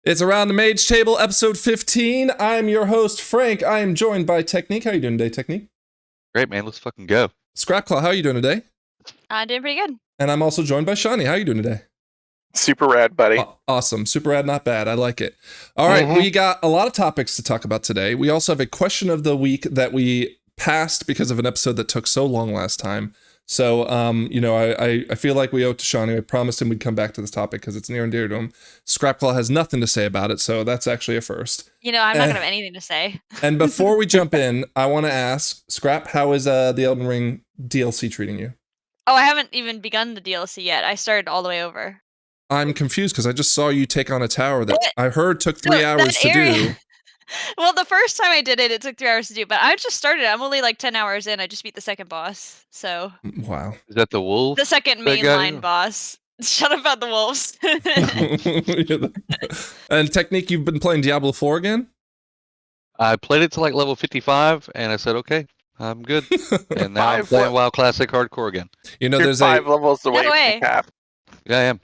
It's Around the Mage Table, episode 15. I'm your host, Frank. I am joined by Technique. How you doing today, Technique? Great, man. Let's fucking go. Scrapclaw, how you doing today? I'm doing pretty good. And I'm also joined by Shawnee. How you doing today? Super rad, buddy. Awesome. Super rad, not bad. I like it. All right, we got a lot of topics to talk about today. We also have a question of the week that we passed because of an episode that took so long last time. So, I feel like we owe it to Shawnee. I promised him we'd come back to this topic because it's near and dear to him. Scrapclaw has nothing to say about it, so that's actually a first. I'm not going to have anything to say. And before we jump in, I want to ask, Scrap, how is the Elden Ring DLC treating you? Oh, I haven't even begun the DLC yet. I started all the way over. I'm confused because I just saw you take on a tower that I heard took 3 hours to do. Well, the first time I did it, it took 3 hours to do, but I just started. I'm only like 10 hours in. I just beat the second boss. So. Wow. Is that the wolf? The second mainline boss. Shut up about the wolves. And Technique, you've been playing Diablo 4 again? I played it to like level 55, and I said, okay, I'm good. And now I'm playing WoW Classic Hardcore again. There's 5 levels away No way. from the cap. Yeah, I am.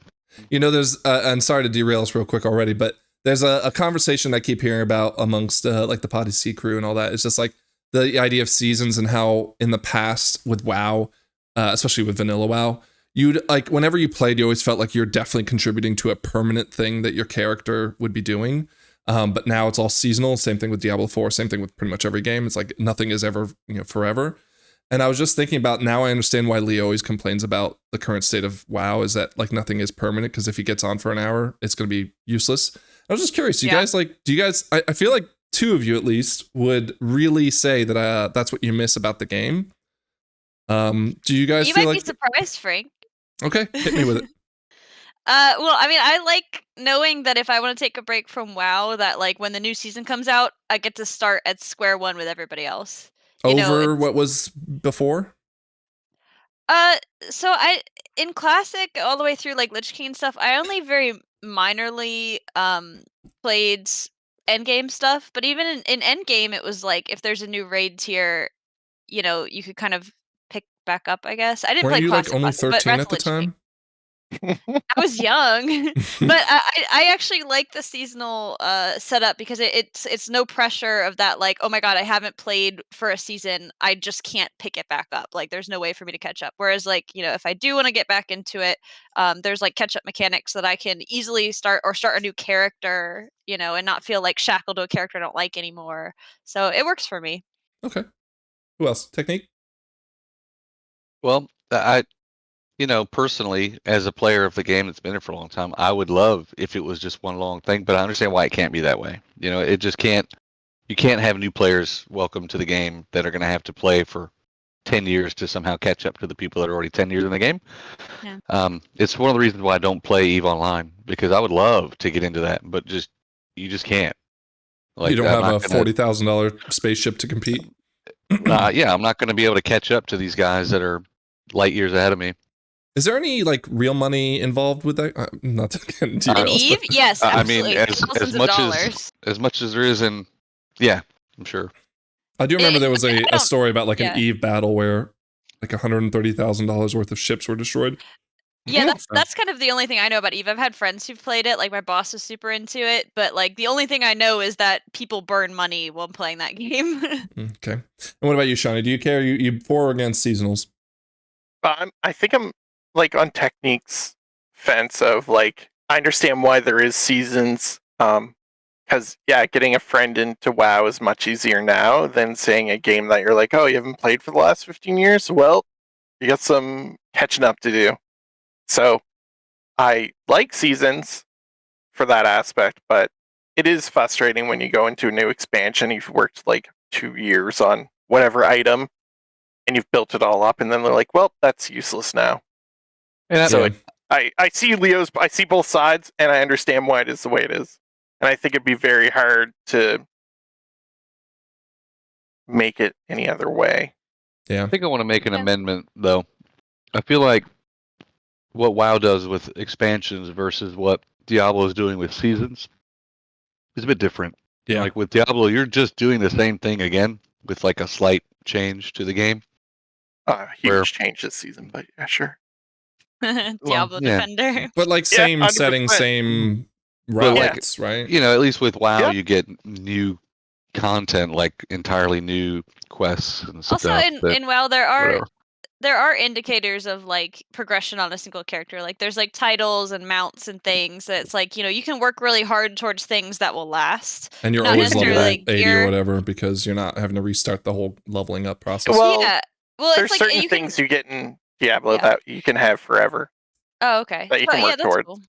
There's, and sorry to derail us real quick already, but there's a conversation I keep hearing about amongst like the Potty C crew and all that. It's just like the idea of seasons and how in the past with WoW, especially with vanilla WoW, you'd like whenever you played, you always felt like you're definitely contributing to a permanent thing that your character would be doing. But now it's all seasonal. Same thing with Diablo 4. Same thing with pretty much every game. It's like nothing is ever, forever. And I was just thinking about now I understand why Leo always complains about the current state of WoW is that like nothing is permanent because if he gets on for an hour, it's going to be useless. I was just curious. Do you guys, I feel like two of you at least would really say that that's what you miss about the game. Do you guys feel like... You might be surprised, Frank. Okay, hit me with it. Well, I mean, I like knowing that if I want to take a break from WoW, that like when the new season comes out, I get to start at square one with everybody else. What was before? So in Classic all the way through like Lich King stuff, I only very minorly played endgame stuff, but even in endgame it was like if there's a new raid tier, you could kind of pick back up, I guess. I didn't play Classic. Weren't you like only 13 at the time? I was young, but I actually like the seasonal setup because it's no pressure of that like, oh my god, I haven't played for a season, I just can't pick it back up. Like there's no way for me to catch up. Whereas like, if I do want to get back into it, there's like catch up mechanics that I can easily start a new character, and not feel like shackled to a character I don't like anymore. So it works for me. Okay. Who else? Technique? Well, personally, as a player of the game that's been here for a long time, I would love if it was just one long thing, but I understand why it can't be that way. It just can't, you can't have new players welcome to the game that are going to have to play for 10 years to somehow catch up to the people that are already 10 years in the game. Yeah. It's one of the reasons why I don't play EVE Online, because I would love to get into that, but you just can't. Like, you don't have a $40,000 spaceship to compete? Yeah, I'm not going to be able to catch up to these guys that are light years ahead of me. Is there any like real money involved with that? Not to get into on EVE, yes, absolutely. I mean, as much as there is in, yeah, I'm sure. I do remember there was a story about like an EVE battle where like $130,000 worth of ships were destroyed. Yeah, that's kind of the only thing I know about EVE. I've had friends who've played it, like my boss is super into it, but like the only thing I know is that people burn money while playing that game. Okay. And what about you, Shawnee? Do you care? You for or against seasonals? I think I'm like on Technique's fence of like I understand why there is seasons, because getting a friend into WoW is much easier now than saying a game that you're like, oh, you haven't played for the last 15 years. Well, you got some catching up to do. So I like seasons for that aspect, but it is frustrating when you go into a new expansion. You've worked like 2 years on whatever item, and you've built it all up, and then they're like, well, that's useless now. And so I see I see both sides, and I understand why it is the way it is. And I think it'd be very hard to make it any other way. Yeah. I think I want to make an amendment, though. I feel like what WoW does with expansions versus what Diablo is doing with seasons is a bit different. Yeah. Like with Diablo, you're just doing the same thing again with like a slight change to the game. Huge change this season, but yeah, sure. Diablo Defender. But like same setting, same routes, right? You know, at least with WoW, Yeah. you get new content, like entirely new quests and stuff. Also, in WoW, there are whatever. indicators of like progression on a single character. Like there's like titles and mounts and things that it's like, you can work really hard towards things that will last. And you're Not always level necessarily, like, 80 or gear. whatever because you're not having to restart the whole leveling up process. Well, Yeah. Well, there's it's like certain you can. things you get in Diablo Yeah. that you can have forever. Oh, okay. that you can yeah, work that's toward. cool.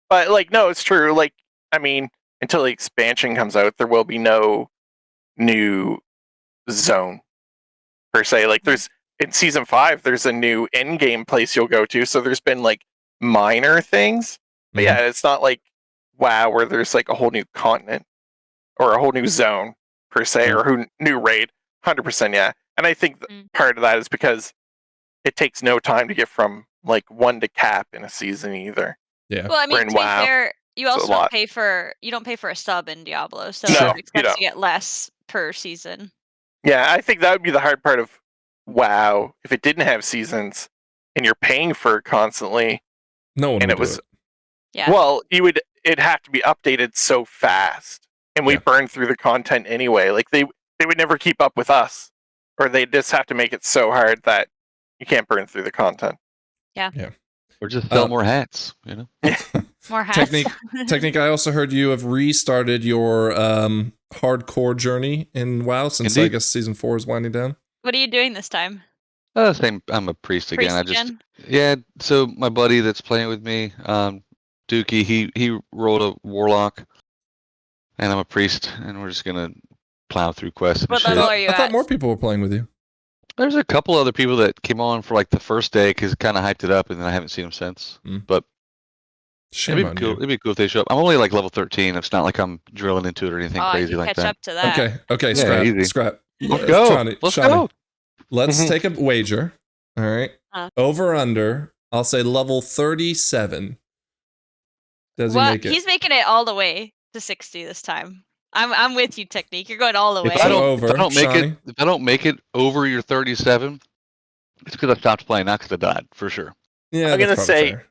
But like, no, it's true. Like, I mean, until the expansion comes out, there will be no new zone per se. Like, there's in season 5, there's a new end game place you'll go to. So there's been like minor things, but yeah, it's not like WoW where there's like a whole new continent or a whole new zone per se or new raid. 100%, yeah. And I think part of that is because it takes no time to get from like 1 to cap in a season either. Yeah. Well, I mean, in to be WoW, fair, you it's a also lot. don't pay for a sub in Diablo, so No, I you would expect don't. to get less per season. Yeah, I think that would be the hard part of WoW if it didn't have seasons and you're paying for it constantly. No one And would it was do it. Yeah. well, it'd have to be updated so fast, and we burn through the content anyway. Like they would never keep up with us, or they just have to make it so hard that you can't burn through the content. Yeah. Or just sell more hats, More hats. Technique, I also heard you have restarted your hardcore journey in WoW since I Indeed. guess season 4 is winding down. What are you doing this time? Same. I'm a priest again. Priest Yeah. So my buddy that's playing with me, Dookie, he rolled a warlock, and I'm a priest, and we're just gonna plow through quests. And What shit. level are you I thought at? more people were playing with you. There's a couple other people that came on for like the first day because it kind of hyped it up, and then I haven't seen them since. But Shame it'd on be cool. you. It'd be cool if they show up. I'm only like level 13. It's not like I'm drilling into it or anything I crazy can like catch that. up to that. Okay, Yeah, easy. scrap. Let's go. Shawnee, Let's Shawnee, go. Let's take a wager. All right. Over under. I'll say level 37. Does he make it? He's making it all the way to 60 this time. I'm with you, Technique. You're going all the way. If I Shawnee? don't make it over your 37, it's because I stopped playing, not because I died, for sure. Yeah, I'm gonna that's say, fair.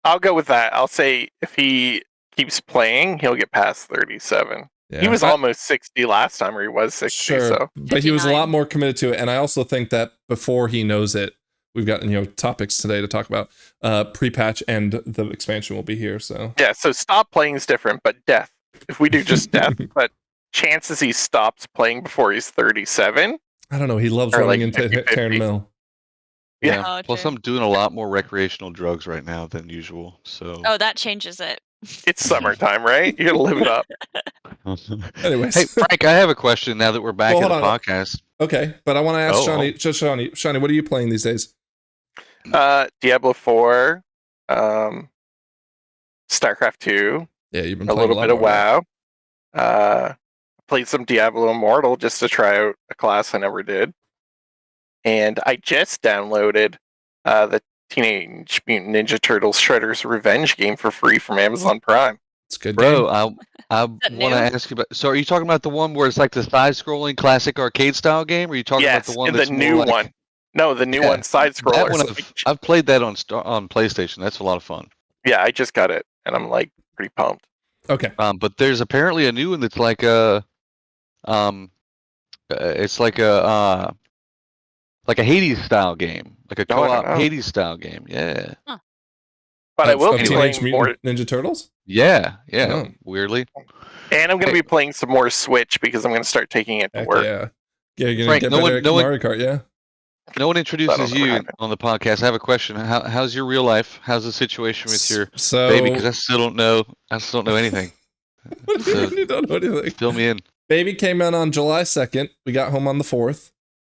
I'll go with that. I'll say if he keeps playing, he'll get past 37. Yeah, he was almost 60 last time, or he was 60. Sure, So, but he was a 59. lot more committed to it, and I also think that before he knows it, we've got topics today to talk about. Pre-patch and the expansion will be here. So yeah. So stop playing is different, but death. If we do just death, but chances he stops playing before he's 37. I don't know. He loves Or running like into 50-50. Taryn Mill. Yeah. Oh, Plus, true. I'm doing a lot more recreational drugs right now than usual. So. Oh, that changes it. It's summertime, right? You gotta live it up. Anyways. Hey, Frank, I have a question now that we're back Well, in the hold on. podcast. Okay, but I want to ask Oh, Shawnee. Just Shawnee, what are you playing these days? Diablo 4, StarCraft 2, Yeah, you've been a playing little lot bit of more, WoW. Played some Diablo Immortal just to try out a class I never did. And I just downloaded the Teenage Mutant Ninja Turtles Shredder's Revenge game for free from Amazon Prime. It's a good Bro, game. I that want new? to ask you about. So, are you talking about the one where it's like the side-scrolling classic arcade style game, or are you talking Yes, about the one and that's the more new like, one. No, the new Yeah, one, side That scroller. one I've played that on PlayStation. That's a lot of fun. Yeah, I just got it, and I'm like pretty pumped. Okay. But there's apparently a new one that's like a, it's like a Hades style game, like a Oh, I don't co-op know. Hades style game. Yeah, But I will Of be Teenage playing more, Mutant Ninja Turtles. yeah. Oh. Weirdly, and I'm going to be playing some more Switch because I'm going to start taking it to Heck work. yeah. Yeah, you're gonna Frank, get no better one- at no one- Mario Kart. Yeah. no one introduces That'll you never happen. on the podcast. I have a question. How's your real life? How's the situation with your So baby? Because I still don't know. anything. What do you mean you don't know anything? Fill me in. Baby came in on July 2nd. We got home on the 4th.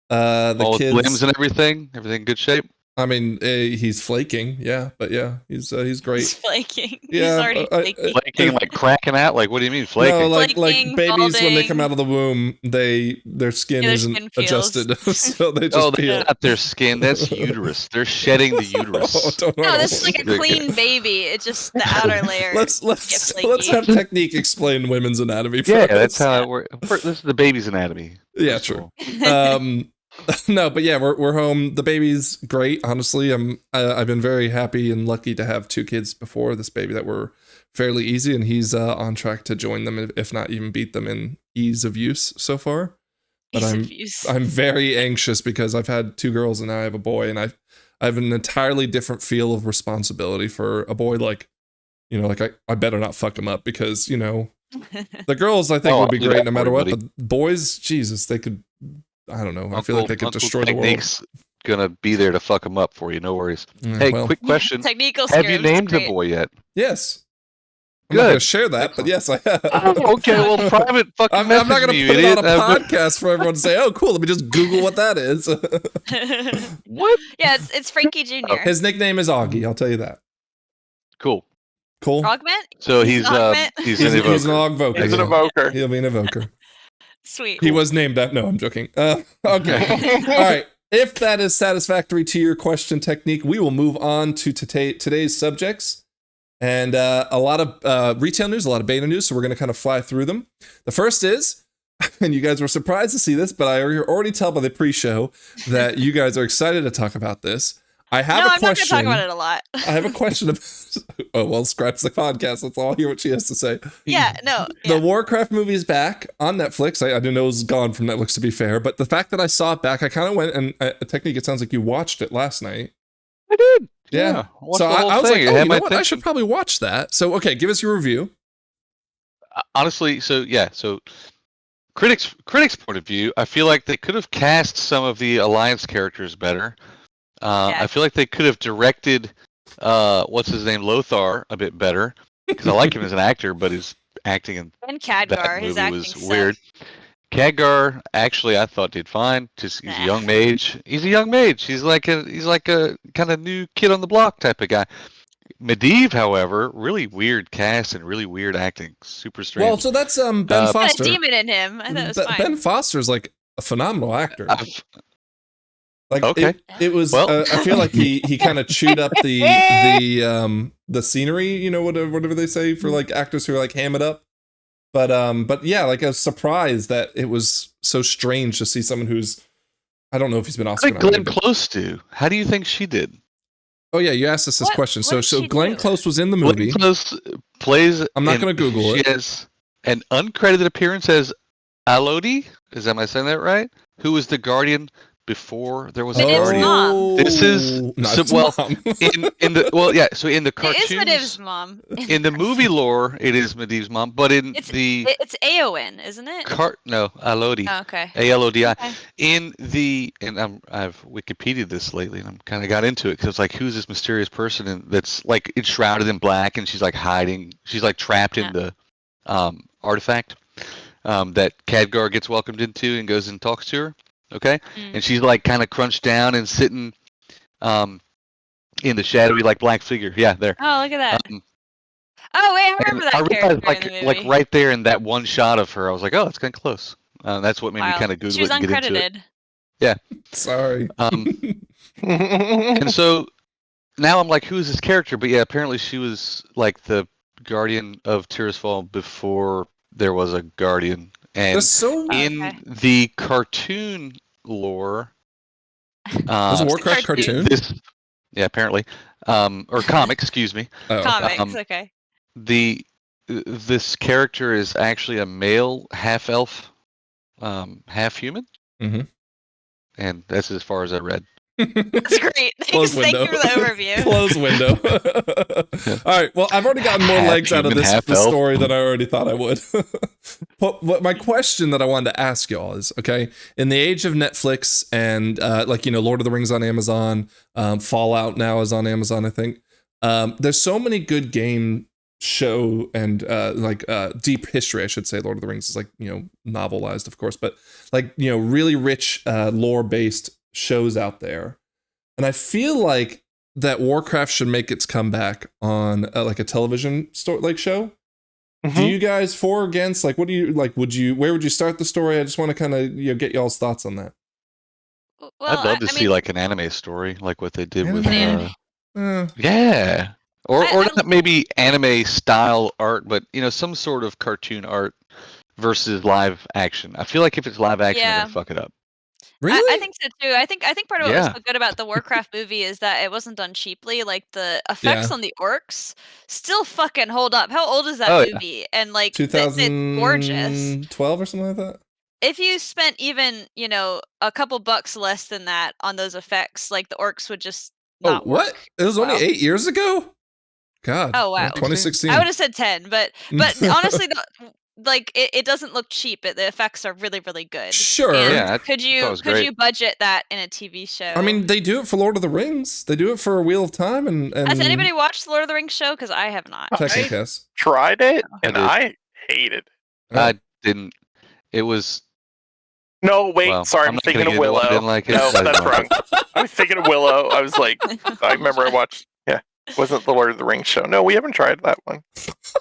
The All kids. with limbs and everything. Everything in good shape. I mean, he's flaking. Yeah, but yeah, he's great. He's flaking. Yeah, He's already flaking. Flaking, like cracking out. Like, what do you mean flaking? No, like Flaking, babies when they come balding. out of the womb, their skin Yeah, their isn't skin peels. adjusted, so they just Oh, peel. that's not their skin. That's uterus. They're shedding the uterus. Oh, don't No, know. this is like a clean baby. It's just the outer layer. Let's gets flaky. let's have Technique explain women's anatomy. Yeah, first. that's how it works. This is the baby's anatomy. Yeah, That's true. cool. No, but yeah, we're home. The baby's great. Honestly, I've been very happy and lucky to have 2 kids before this baby that were fairly easy, and he's on track to join them, if not even beat them in ease of use so far. But I'm very anxious because I've had 2 girls and now I have a boy, and I have an entirely different feel of responsibility for a boy. Like, you know, like I better not fuck him up because, you know, the girls I think would be great no matter what. But boys, Jesus, they could. I don't know. I feel like they could destroy the world. Gonna be there to fuck him up for you. No worries. Hey, quick question. Have you named the boy yet? Yes. I'm not going to share that, but yes, I have. Oh, okay, well, private fucking I'm not going to put it on a podcast for everyone to say, oh, cool, let me just Google what that is. What? Yeah, it's Frankie Jr. His nickname is Augie, I'll tell you that. Cool. Augment? So he's an evoker. He's an Evoker. He's an evoker. He'll be an evoker. Sweet. He was named that. No, I'm joking. Okay. All right. If that is satisfactory to your question technique, we will move on to today's subjects. And a lot of retail news, a lot of beta news, so we're going to kind of fly through them. The first is, and you guys were surprised to see this, but I already tell by the pre-show that you guys are excited to talk about this. I have a question. I'm not going to talk about it a lot. I have a question. Oh, well, scraps the podcast. Let's all hear what she has to say. Yeah, no. The Warcraft movie is back on Netflix. I didn't know it was gone from Netflix, to be fair. But the fact that I saw it back, I kind of went, and technically it sounds like you watched it last night. I did. Yeah. So I was like, oh, you know what? I should probably watch that. So, okay, give us your review. Honestly, so critics' point of view, I feel like they could have cast some of the Alliance characters better. I feel like they could have directed, what's his name, Lothar, a bit better, because I like him as an actor, but his acting in that movie was weird. Khadgar, actually, I thought did fine. He's a young mage. He's a young mage. He's like a kind of new kid on the block type of guy. Medivh, however, really weird cast and really weird acting. Super strange. Well, so that's Ben Foster. Got a demon in him. I thought it was fine. Ben Foster's like a phenomenal actor. Like okay. It was. Well. I feel like he kind of chewed up the scenery. You know, whatever they say for like actors who are like ham it up. But yeah, like I was surprised that it was so strange to see someone who's, I don't know if he's been Oscar nominated. Glenn Close do. How do you think she did? Oh yeah, you asked us this question. So Glenn Close was in the movie. Glenn Close plays. I'm not going to Google it. She has an uncredited appearance as Elodie. Am I saying that right? Who was the guardian before there was a guardian? Mom. This is mom. in the cartoons, it is Medivh's mom. In the movie lore, it is Medivh's mom, but it's Aowen, isn't it? No, Elodie. Oh, okay. Alodi. Okay. I've Wikipedia'd this lately, and I'm kind of got into it because it's like, who's this mysterious person that's like enshrouded in black, and she's like hiding, she's like trapped in the artifact that Khadgar gets welcomed into and goes and talks to her. Okay, and she's like kind of crunched down and sitting in the shadowy like black figure. Yeah, there. Oh, look at that. Oh wait, I remember that character. Like right there in that one shot of her, I was like, oh, it's kind of close. That's what made me kind of Google it and get into it. Yeah. Sorry. And so now I'm like, who is this character? But yeah, apparently she was like the guardian of Tirisfal before there was a guardian. And in the cartoon lore, there's a Warcraft cartoon. Apparently, or comic. Excuse me. Comics. Okay. This character is actually a male half elf, half human, and that's as far as I read. That's great. Thank you for the overview. Close window. All right. Well, I've already gotten more legs out of this story than I already thought I would. But my question that I wanted to ask y'all is, okay, in the age of Netflix and Lord of the Rings on Amazon, Fallout now is on Amazon, I think. There's so many good game show and deep history, I should say. Lord of the Rings is novelized, of course, but really rich lore based shows out there, and I feel like that Warcraft should make its comeback on a television show. Do you guys for or against? What do you like? Where would you start the story? I just want to kind of get y'all's thoughts on that. Well, I'd love to see like an anime story, like what they did with or not maybe anime style art, but some sort of cartoon art versus live action. I feel like if it's live action, they're gonna fuck it up. Really? I think so too. I think part of what was Yeah. so good about the Warcraft movie is that it wasn't done cheaply. Like the effects Yeah. on the orcs still fucking hold up. How old is that Oh, yeah. movie? And like it's gorgeous. 2012 or something like that. If you spent even, a couple bucks less than that on those effects, like the orcs would just Oh, not what? work. It was only well. 8 years ago? God. Oh, wow. 2016. I would have said 10, but honestly, it doesn't look cheap. The effects are really, really good. Sure. And Yeah, could thought it was you great. budget that in a TV show? I mean, they do it for Lord of the Rings. They do it for Wheel of Time and has anybody watched the Lord of the Rings show? Because I have not. Technicast. Tried it and did. I hated it. I didn't. It was. No, wait, Well, sorry, I'm I'm not thinking gonna of get into why I Willow. didn't like it. No, I that's don't. wrong. I was thinking of Willow. I was like, I remember I watched. Yeah, it wasn't the Lord of the Rings show. No, we haven't tried that one.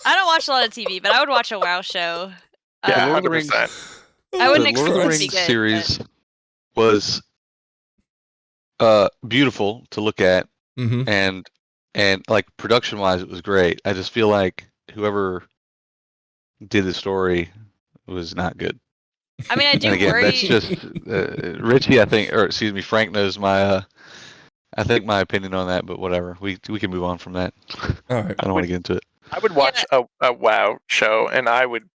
I don't watch a lot of TV, but I would watch a WoW show. Yeah, Lord of the Rings- 100%. I wouldn't The Lord of the expect it to be Rings good, series was beautiful to look at, Mm-hmm. and like production wise, it was great. I just feel like whoever did the story was not good. I mean, I do And again, worry. that's just Richie. I think, or excuse me, Frank knows my. I think my opinion on that, but whatever. We can move on from that. All right. I don't want to get into it. I would watch a WoW show and I would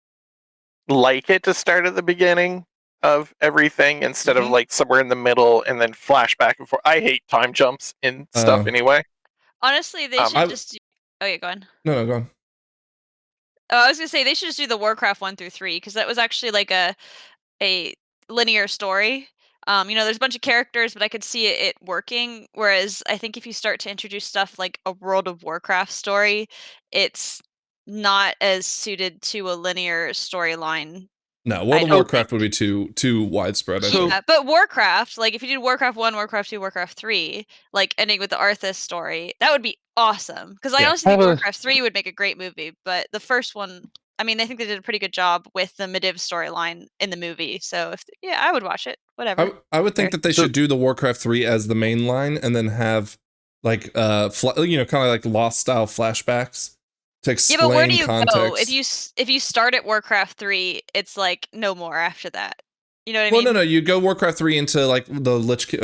like it to start at the beginning of everything instead of like somewhere in the middle and then flash back and forth. I hate time jumps in stuff anyway. Honestly, they should just do... Oh, yeah, go on. No, go on. Oh, I was going to say, they should just do the Warcraft 1 through 3, because that was actually like a linear story. There's a bunch of characters, but I could see it working. Whereas I think if you start to introduce stuff like a World of Warcraft story, it's not as suited to a linear storyline. No, World of Warcraft would be too widespread. I So- think. Yeah, but Warcraft, like if you did Warcraft 1, Warcraft 2, Warcraft 3, like ending with the Arthas story, that would be awesome. Because I Yeah. honestly think Warcraft 3 would make a great movie, but the first one, I mean, I think they did a pretty good job with the Medivh storyline in the movie. So I would watch it. Whatever. I would think that they should do the Warcraft 3 as the main line and then have like kind of like Lost style flashbacks to explain Yeah, but where do you context. go if you start at Warcraft 3? It's like no more after that. You know what I mean? Well, no, you go Warcraft 3 into like the Lich King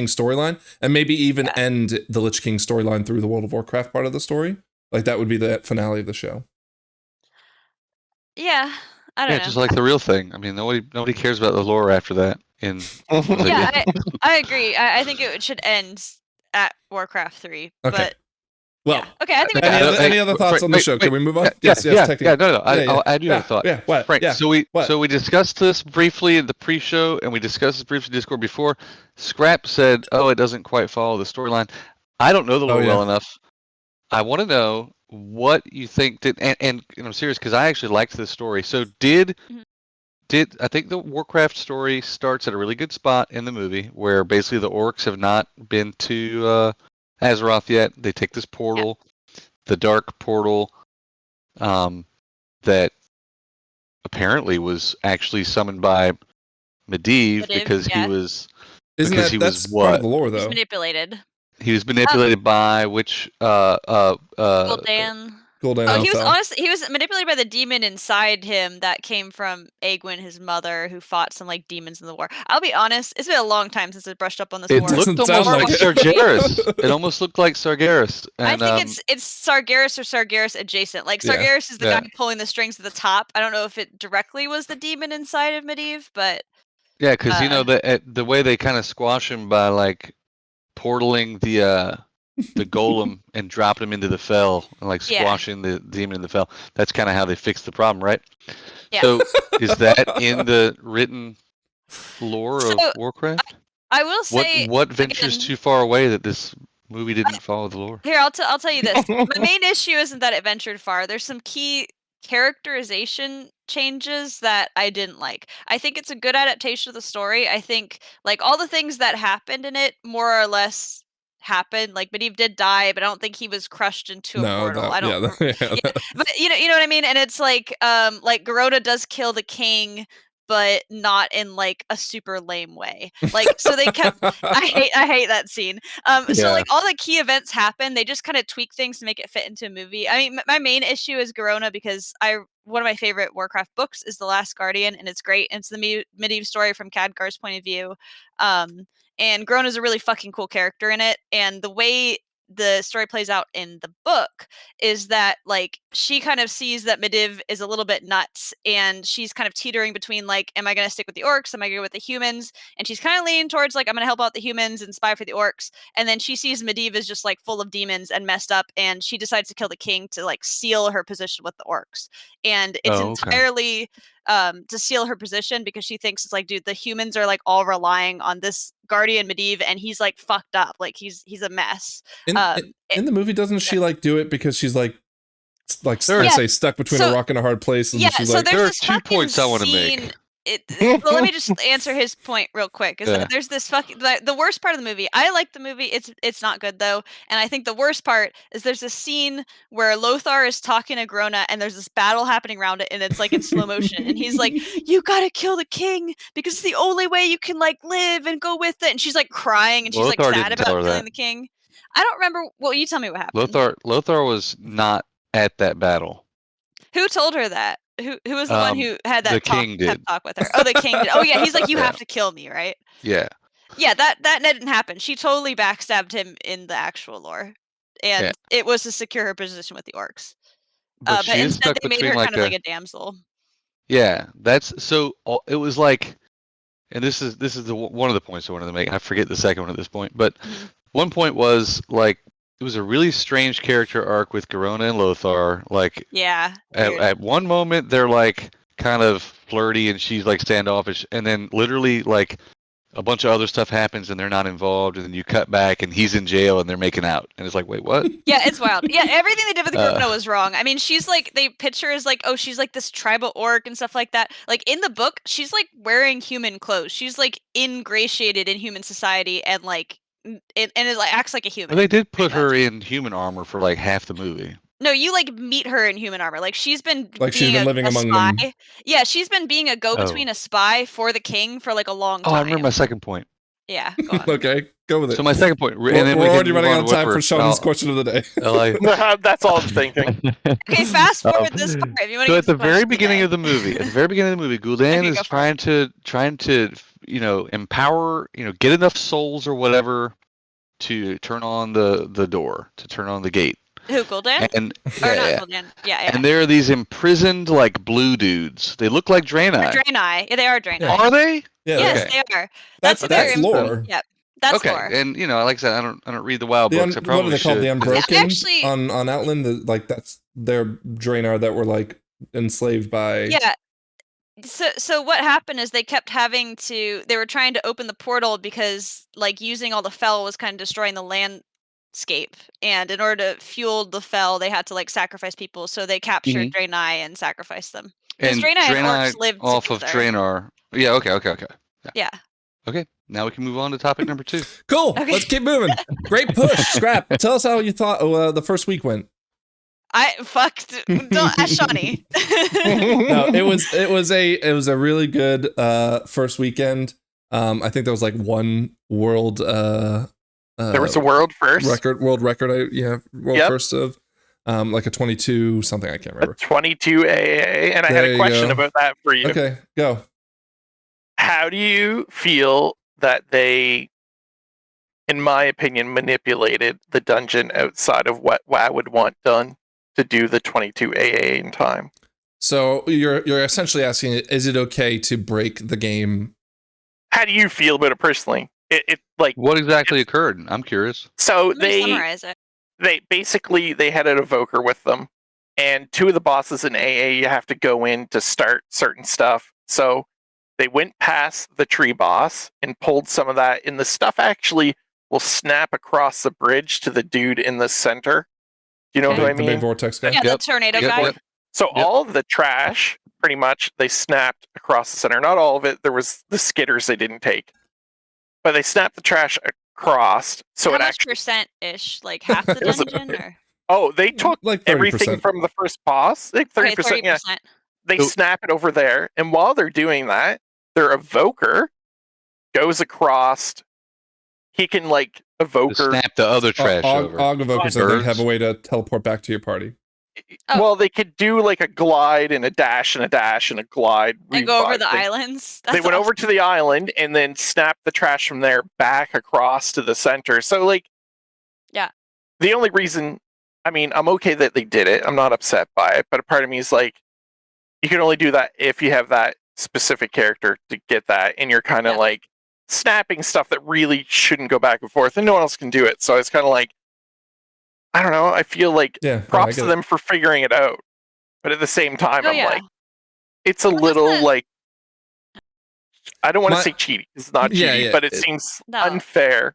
storyline, and maybe even end the Lich King storyline through the World of Warcraft part of the story. Like that would be the finale of the show. Yeah, I don't know. Just like the real thing. I mean, nobody cares about the lore after that. Yeah, I agree. I think it should end at Warcraft 3. Okay. But well, yeah. Okay, I think any other thoughts on the show? Can we move on? Yes, No. technically. I do have a thought. Yeah, what? Frank, Yeah. so we discussed this briefly in the pre-show, and we discussed this briefly in Discord before. Scrap said, "Oh, it doesn't quite follow the storyline." I don't know the lore well enough. I want to know what you think did, and I'm serious because I actually liked this story. So did I think the Warcraft story starts at a really good spot in the movie where basically the orcs have not been to Azeroth yet. They take this portal, the dark portal, that apparently was actually summoned by Medivh because he was. Isn't because that he that's was part what? of the lore He's though? manipulated. He was manipulated by which Gul'dan. Gul'dan. Oh, he was manipulated by the demon inside him that came from Egwene, his mother, who fought some like demons in the war. I'll be honest, it's been a long time since I brushed up on this It war. looked Doesn't almost sound like like Sargeras. It almost looked like Sargeras. And, I think it's Sargeras or Sargeras adjacent. Like Sargeras is the guy pulling the strings at the top. I don't know if it directly was the demon inside of Medivh, but yeah, because the way they kind of squash him by like portaling the golem and dropping him into the fell and like squashing the demon in the fell. That's kind of how they fixed the problem, right? Yeah. So is that in the written lore of Warcraft? I will say what ventures too far away that this movie didn't follow the lore? Here, I'll tell you this. My main issue isn't that it ventured far. There's some key characterization changes that I didn't like. I think it's a good adaptation of the story. I think like all the things that happened in it more or less happened. Like Medivh did die, but I don't think he was crushed into a portal. I don't but you know what I mean? And it's like Garota does kill the king, but not in like a super lame way. Like, so they kept. I hate that scene. So like all the key events happen. They just kind of tweak things to make it fit into a movie. I mean, my main issue is Garona because one of my favorite Warcraft books is The Last Guardian, and it's great. And it's the medieval story from Khadgar's point of view. And Grona's a really fucking cool character in it. And the way the story plays out in the book is that like she kind of sees that Medivh is a little bit nuts, and she's kind of teetering between like, am I going to stick with the orcs? Am I going to go with the humans? And she's kind of leaning towards like, I'm going to help out the humans and spy for the orcs. And then she sees Medivh is just like full of demons and messed up, and she decides to kill the king to like seal her position with the orcs. And it's entirely to seal her position because she thinks it's like, dude, the humans are like all relying on this guardian Medivh, and he's like fucked up, like he's a mess. In the movie, doesn't she like do it because she's like say stuck between a rock and a hard place? And she's so like, there's there are this 2 points I want to scene, make. Well, let me just answer his point real quick. There's this the worst part of the movie. I like the movie. It's not good though, and I think the worst part is there's a scene where Lothar is talking to Grona, and there's this battle happening around it, and it's like in slow motion, and he's like, "You gotta kill the king because it's the only way you can like live and go with it." And she's like crying, and she's like Lothar sad didn't tell about her killing that. the king. I don't remember. Well, you tell me what happened. Lothar was not at that battle. Who told her that? Who was the one who had that king did. pep talk with her? Oh, the king did. Oh yeah, he's like, you have to kill me, right? Yeah. Yeah, that didn't happen. She totally backstabbed him in the actual lore, and it was to secure her position with the orcs. But instead, they made her kind of like a damsel. Yeah, that's so. It was like, and this is one of the points I wanted to make. I forget the second one at this point, but one point was like, it was a really strange character arc with Garona and Lothar. Like, at one moment they're like kind of flirty and she's like standoffish, and then literally like a bunch of other stuff happens and they're not involved, and then you cut back and he's in jail and they're making out, and it's like, wait, what? Yeah, it's wild. Yeah, everything they did with Garona was wrong. I mean, she's like, they pitch her as like, oh, she's like this tribal orc and stuff like that. Like in the book, she's like wearing human clothes. She's like ingratiated in human society and like. It like acts like a human. Well, they did put her in human armor for like half the movie. No, you like meet her in human armor. Like she's been living among spy. them. Yeah, she's been being a go-between, a spy for the king for like a long time. Oh, I remember my second point. Yeah, go on. Okay, go with it. So my second point, we're already running out of time for Sean's question of the day. That's all I'm thinking. Okay, fast forward this part. If you want to so at the very beginning of the movie, Gul'dan is trying to empower, get enough souls or whatever to turn on the door, to turn on the gate. Who, Gul'dan? And not Gul'dan. Yeah. And there are these imprisoned like blue dudes. They look like Draenei. Draenei. Yeah, they are Draenei. Are they? Yeah. Yes, they are. That's lore. Yep. That's okay. lore. And like I said, I don't read the WoW books. I probably what are they called? The Unbroken actually, on Outland. Like that's their Draenei that were like enslaved by. Yeah. So what happened is they kept having to. They were trying to open the portal because like using all the fel was kind of destroying the landscape, and in order to fuel the fel, they had to like sacrifice people. So they captured Draenei and sacrificed them. And Draenei and orcs lived off together. of Draenor. Yeah. Okay. Yeah. Okay, now we can move on to topic number 2. Cool. Okay. Let's keep moving. Great push, Scrap. Tell us how you thought the first week went. Don't ask Shawnee. No, it was a really good first weekend. I think there was like one world. There was a world first. World record. First of like a 22 something. I can't remember. A 22 AA, and I had a question about that for you. Okay, go. How do you feel that they, in my opinion, manipulated the dungeon outside of what WoW would want done to do the 22 AA in time? So you're essentially asking, is it okay to break the game? How do you feel about it personally? It like what exactly occurred? I'm curious. So Let me summarize it. They basically had an evoker with them, and 2 of the bosses in AA you have to go in to start certain stuff. So they went past the tree boss and pulled some of that, and the stuff actually will snap across the bridge to the dude in the center. Do you know what I mean? The big vortex guy. Yeah, the tornado guy. Yep. So all of the trash, pretty much, they snapped across the center. Not all of it. There was the skitters they didn't take, but they snapped the trash across. So How it much actually percent-ish? Like half the dungeon? Or? they took like 30%. everything from the first boss. Like 30%. Okay, 30%. Yeah. they So- snap it over there, and while they're doing that, their evoker goes across. He can like To evoker. snap the other trash over. Og evokers, I think, have a Birds. way to teleport back to your party. Oh. Well, they could do like a glide and a dash and a dash and a glide. And go over revive the thing. islands. They That's went awesome. over to the island and then snapped the trash from there back across to the center. So like, Yeah. The only reason, I mean, I'm okay that they did it. I'm not upset by it, but a part of me is like, you can only do that if you have that specific character to get that, and you're kind of Yeah. like snapping stuff that really shouldn't go back and forth, and no one else can do it. So it's kind of like, I don't know. I feel like Yeah, props I to get them for figuring it out, but at the same time, Oh, I'm yeah. like, it's a Well, little doesn't- like, I don't want to My- say cheating. It's not Yeah, cheating, yeah, but it it- seems No. unfair.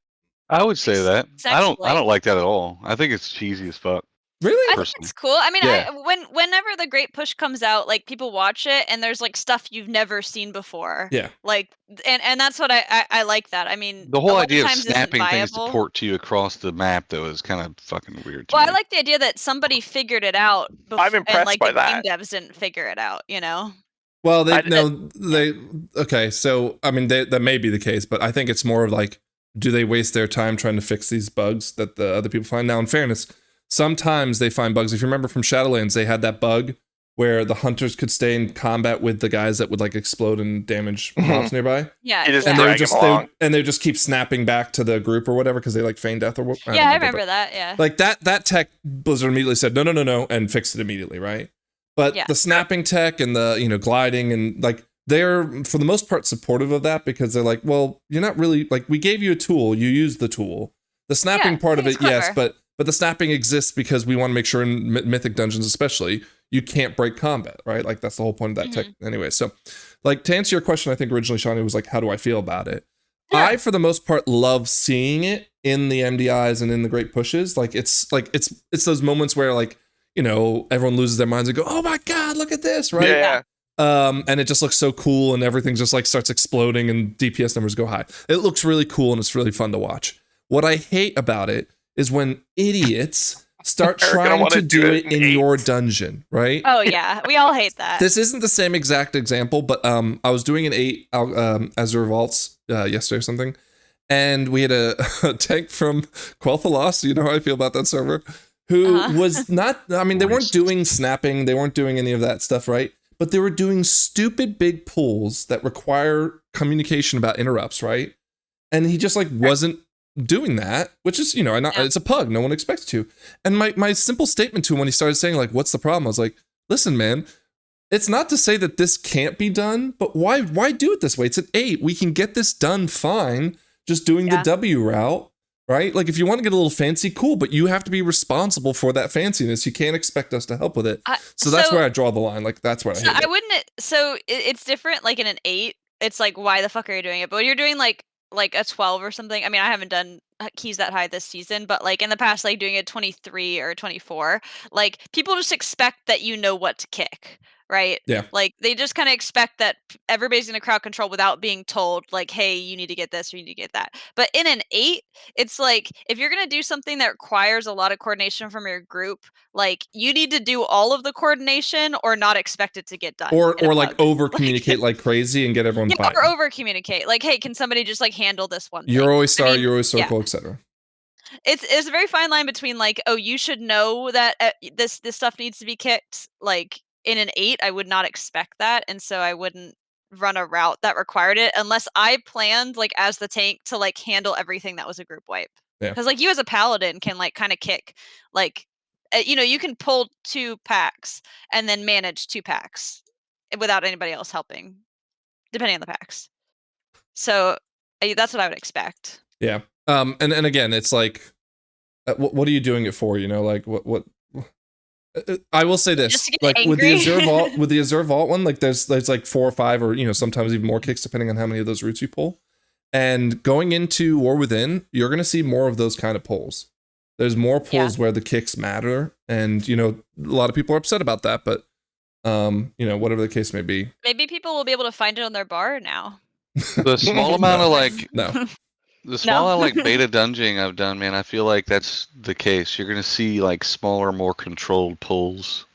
I would say that. I don't Sexually. like that at all. I think it's cheesy as fuck. Really? I think personally. it's cool. I mean, Yeah. whenever the Great Push comes out, like people watch it, and there's like stuff you've never seen before. Yeah. Like, and that's what I like that. I mean, The a whole lot idea of times isn't snapping things to viable. port to you across the map, though, is kind of fucking weird to Well, me. I like the idea that somebody figured it out before, I'm impressed and like by the that. game devs didn't figure it out. You know? Well, I- okay. So I mean, that may be the case, but I think it's more of like, do they waste their time trying to fix these bugs that the other people find? Now, in fairness, sometimes they find bugs. If you remember from Shadowlands, they had that bug where the hunters could stay in combat with the guys that would like explode and damage mobs nearby, Yeah. You just and yeah. they would drag just them along. they would just keep snapping back to the group or whatever because they like feign death or what. Yeah, I don't remember but- that. Yeah. Like that tech, Blizzard immediately said no, and fixed it immediately, right? But Yeah. the snapping tech and the gliding and like they're for the most part supportive of that because they're like, well, you're not really like we gave you a tool, you use the tool. The snapping Yeah, part I of think it, it's yes, clever. but the snapping exists because we want to make sure in Mythic dungeons, especially, you can't break combat, right? Like that's the whole point of that tech anyway. So, like to answer your question, I think originally Shawnee was like, how do I feel about it? Yeah. I, for the most part, love seeing it in the MDIs and in the great pushes. Like it's those moments where like, everyone loses their minds and go, oh my God, look at this, right? Yeah. And it just looks so cool and everything just like starts exploding and DPS numbers go high. It looks really cool and it's really fun to watch. What I hate about it is when idiots start Are gonna trying wanna to do do it it in in your eights. dungeon, right? Oh yeah, we all hate that. This isn't the same exact example, but I was doing an 8 Azure Vaults yesterday or something, and we had a tank from Quel'Tha Lost. You know how I feel about that server, who was not. I mean, they weren't doing snapping, they weren't doing any of that stuff, right? But they were doing stupid big pulls that require communication about interrupts, right? And he just like wasn't doing that, which is, it's a pug. No one expects to. And my simple statement to him when he started saying like, what's the problem? I was like, listen, man, it's not to say that this can't be done, but why do it this way? It's an 8. We can get this done fine just doing the W route, right? Like if you want to get a little fancy, cool, but you have to be responsible for that fanciness. You can't expect us to help with it. So that's where I draw the line. Like that's where I hate it. It's different like in an 8. It's like, why the fuck are you doing it? But when you're doing like a 12 or something, I mean, I haven't done keys that high this season, but like in the past, like doing a 23 or 24, like people just expect that you know what to kick, right? Yeah. Like they just kind of expect that everybody's going to crowd control without being told like, hey, you need to get this or you need to get that. But in an 8, it's like if you're going to do something that requires a lot of coordination from your group, like you need to do all of the coordination or not expect it to get done. Or in a like pug. over communicate like crazy and get everyone Yeah, fighting. or over communicate. Like, hey, can somebody just like handle this one thing? You're always star, I mean, you're always circle, yeah. etc. It's a very fine line between like, oh, you should know that this stuff needs to be kicked. Like in an 8, I would not expect that, and so I wouldn't run a route that required it unless I planned like as the tank to like handle everything that was a group wipe. Yeah. Because like you as a paladin can like kind of kick like, you can pull 2 packs and then manage 2 packs without anybody else helping, depending on the packs. So that's what I would expect. Yeah. And again, it's like, what are you doing it for? Like what? I will say this, Just to get like with the angry? Azure Vault one, like there's like 4 or 5 or sometimes even more kicks depending on how many of those routes you pull. And going into War Within, you're gonna see more of those kind of pulls. There's more pulls where the kicks matter, and a lot of people are upset about that, but whatever the case may be. Maybe people will be able to find it on their bar now. The small amount of like No. the small No. amount of like beta dungeoning I've done, man, I feel like that's the case. You're gonna see like smaller, more controlled pulls.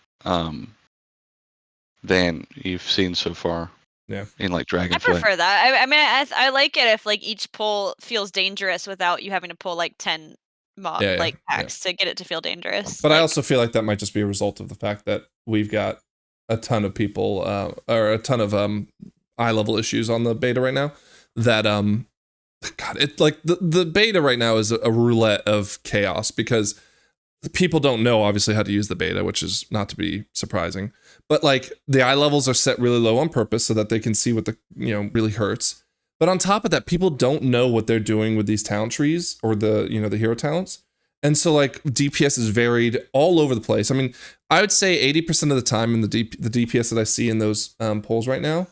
than you've seen so far. Yeah. In like I Dragonflight. prefer that. I mean, I like it if like each pull feels dangerous without you having to pull like 10 packs to get it to feel dangerous. But I also feel like that might just be a result of the fact that we've got a ton of people or a ton of eye level issues on the beta right now. That God, it like the beta right now is a roulette of chaos because people don't know obviously how to use the beta, which is not to be surprising. But like the eye levels are set really low on purpose so that they can see what the really hurts. But on top of that, people don't know what they're doing with these talent trees or the the hero talents. And so like DPS is varied all over the place. I mean, I would say 80% of the time in the DPS that I see in those polls right now,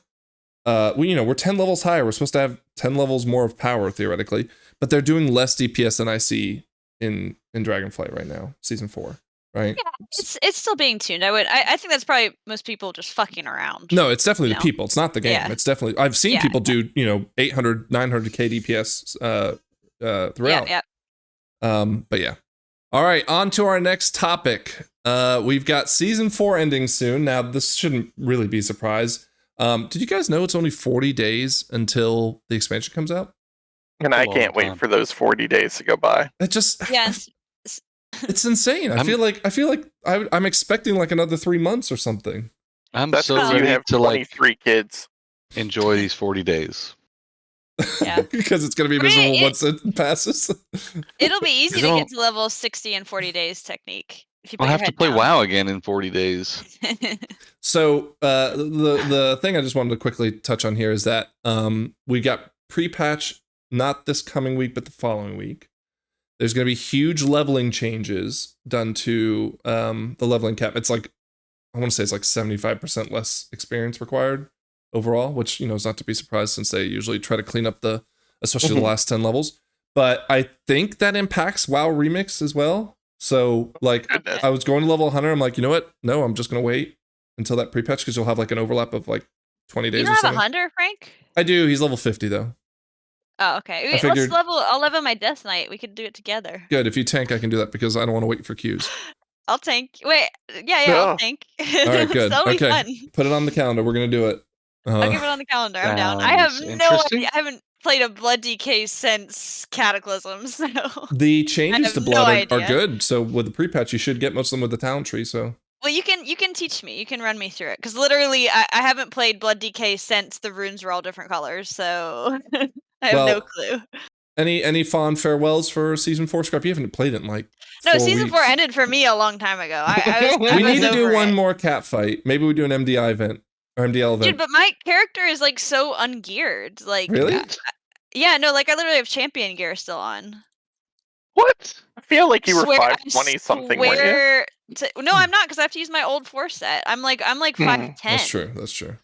we're 10 levels higher. We're supposed to have 10 levels more of power theoretically, but they're doing less DPS than I see in Dragonflight right now, season 4, right? Yeah, it's still being tuned. I think that's probably most people just fucking around. No, it's definitely the people. It's not the game. Yeah. It's definitely I've seen people do 800, 900k DPS throughout. Yeah. But yeah. All right, on to our next topic. We've got season 4 ending soon. Now, this shouldn't really be a surprise. Did you guys know it's only 40 days until the expansion comes out? And I can't wait for those 40 days to go by. It just Yes. it's insane. I feel like I'm expecting like another 3 months or something. That's so because you ready have to 23 kids. enjoy these 40 days. Yeah. Because it's going to be miserable once it passes. It'll be easy to It'll- get to level 60 in 40 days technique. If you put I'll your have to head play down. WoW again in 40 days. So the thing I just wanted to quickly touch on here is that we got pre-patch not this coming week but the following week. There's going to be huge leveling changes done to the leveling cap. It's like I want to say it's like 75% less experience required overall, which is not to be surprised since they usually try to clean up especially the last 10 levels. But I think that impacts WoW Remix as well. So like I was going to level 100. I'm like, you know what? No, I'm just going to wait until that pre-patch because you'll have like an overlap of like 20 days You or don't have something. 100, Frank? I do. He's level 50 though. Oh, okay. I figured- I'll level my Death Knight. We could do it together. Good. If you tank, I can do that because I don't want to wait for queues. I'll tank. Wait, yeah, No. I'll tank. All right, good. That'll be Okay. fun. Put it on the calendar. We're going to do it. I'll give it on the calendar. I'm down. I have Sounds no interesting. idea. I haven't played a Blood DK since Cataclysm, so The changes have to no Blood are idea. good. So with the pre-patch, you should get most of them with the talent tree. So well, you can teach me. You can run me through it because literally, I haven't played Blood DK since the runes were all different colors, so I have no clue. any fond farewells for season 4, Scrap? You haven't played it in like No, 4 season weeks. 4 ended for me a long time ago. I was, We I was need to do over one it. more cat fight. Maybe we do an MDI event or MDL event. Dude, but my character is like so ungeared. Like, Really? yeah, no, like I literally have champion gear still on. What? I feel like you were Swear- I 520 something, weren't you? swear no, I'm not because I have to use my old 4 set. I'm like 5'10". That's true. That's true.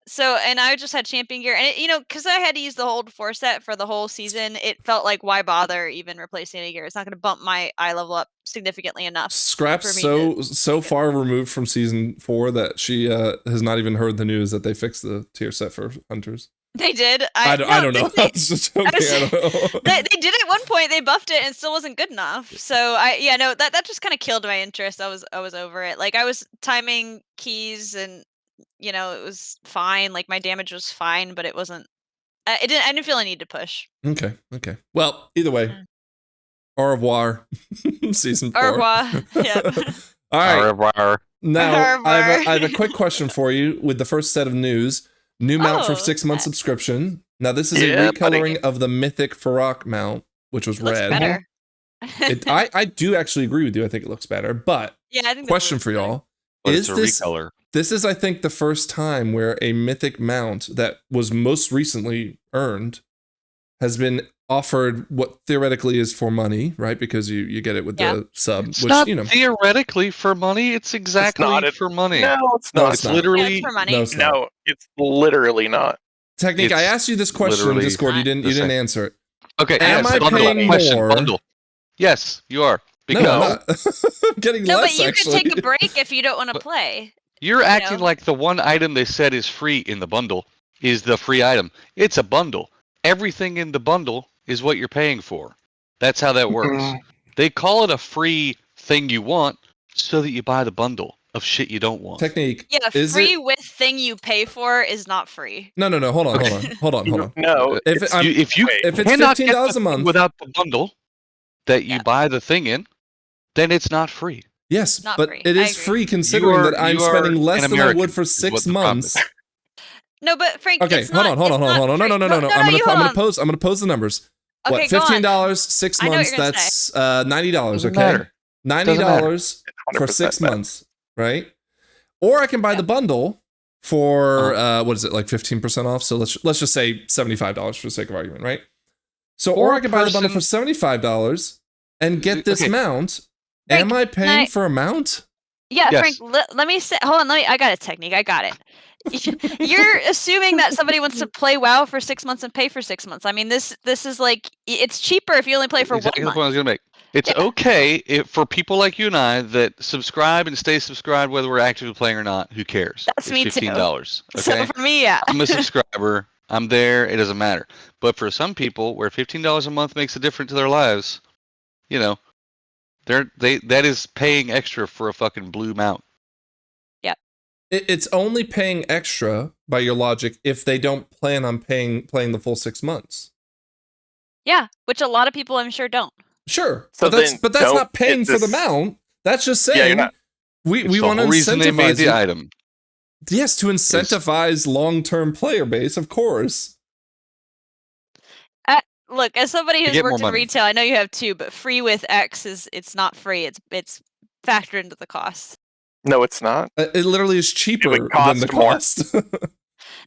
So, and I just had champion gear, and because I had to use the old 4 set for the whole season, it felt like why bother even replacing any gear? It's not going to bump my eye level up significantly enough. Scrap's for me so far removed from season 4 that she has not even heard the news that they fixed the tier set for hunters. They did. I don't know. I was just joking. I don't know. They did at one point. They buffed it and it still wasn't good enough. So that just kind of killed my interest. I was over it. Like I was timing keys and it was fine. Like my damage was fine, but it wasn't. I didn't feel a need to push. Okay. Well, either way, au revoir, season 4. Au revoir. Yep. All right. Au revoir. Now, Au I revoir. have a quick question for you with the first set of news. New mount for Oh, 6-month subscription. Now, this is Yeah, a recoloring buddy. of the Mythic Farok mount, which was Looks red. better. I do actually agree with you. I think it looks better. But Yeah, I think. question for y'all. But Is it's a this recolor. This is, I think, the first time where a mythic mount that was most recently earned has been offered what theoretically is for money, right? Because you get it with the sub, It's which not you know. theoretically for money. It's exactly not. for money. No, it's No, not. it's It's not. literally for money. No, it's not. No, it's literally not. Technique, I It's asked you this question in literally Discord. You didn't the same. answer it. okay. Am yes, I bundle. paying Question, more? Bundle. Yes, you are. Because No, I'm not. I'm getting No, less but you actually. could take a break if you don't want to But- play. you're acting know? like the one item they said is free in the bundle is the free item. It's a bundle. Everything in the bundle is what you're paying for. That's how that works. They call it a free thing you want so that you buy the bundle. of shit you don't want. Technique. Yeah, Is free it- with thing you pay for is not free. No. Hold on. No, If it's- I'm- If you if it's cannot get $15 the a thing month- without the bundle that you Yeah. buy the thing in, then it's not free. Yes, Not but free. it I is agree. free considering You are- that I'm you are spending less an than I would American, for is what 6 the problem months. is. No, but Frank, Okay, it's hold not, on. it's not No. free. I'm gonna pose the numbers. Okay, What, go on. $15, 6 I know what months? you're gonna That's $90. Doesn't Okay, matter. $90 for 100% 6 bet. months, right? Or I can buy the bundle for what is it, like 15% off? So let's just say $75 for the sake of argument, right? So or I can buy the bundle for $75 and get this Okay. mount. Frank, Am I paying I- for a mount? Yeah, Yes. Frank, let me say, hold on, I got a technique. I got it. You're assuming that somebody wants to play WoW for 6 months and pay for 6 months. I mean, this is like, it's cheaper if you only play for Exactly 1 the point I was month. going to make. It's Yeah. okay for people like you and I that subscribe and stay subscribed whether we're actively playing or not. Who cares? That's It's me too. $15. So Okay, for me, yeah. I'm a subscriber. I'm there. It doesn't matter. But for some people, where $15 a month makes a difference to their lives, you know, that is paying extra for a fucking blue mount. It's only paying extra by your logic if they don't plan on playing the full 6 months. Yeah, which a lot of people I'm sure don't. Sure, So but that's then not don't paying get for the this- mount. That's just Yeah, you're saying not- we It's the want to whole reason they made incentivize the you. item. Yes, to incentivize long-term player base, of course. Look, as somebody who's get more worked in money. retail, I know you have too, but free with X it's not free. It's factored into the cost. No, it's not. It literally is cheaper than cost the more. cost.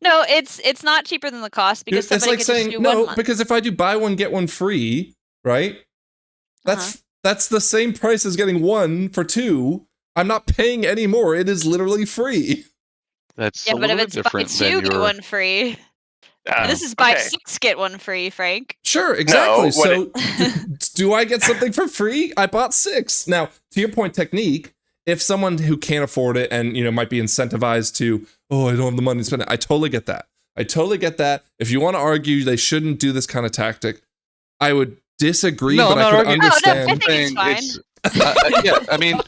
No, it's not cheaper than the cost because It's somebody like could saying just do 1 no, month. because if I do buy one get one free, right? That's the same price as getting 1 for 2. I'm not paying any more. It is literally free. That's Yeah, a but little if bit it's buy different 2 than get your. 1 free. This is buy okay. 6 get 1 free, Frank. Sure, exactly. what So do I get something for free? I bought 6. Now, to your point, technique, if someone who can't afford it and might be incentivized to, oh, I don't have the money to spend it, I totally get that. If you want to argue they shouldn't do this kind of tactic, I would disagree, No, but I'm I not could arguing. understand. I think it's fine. Yeah, I mean,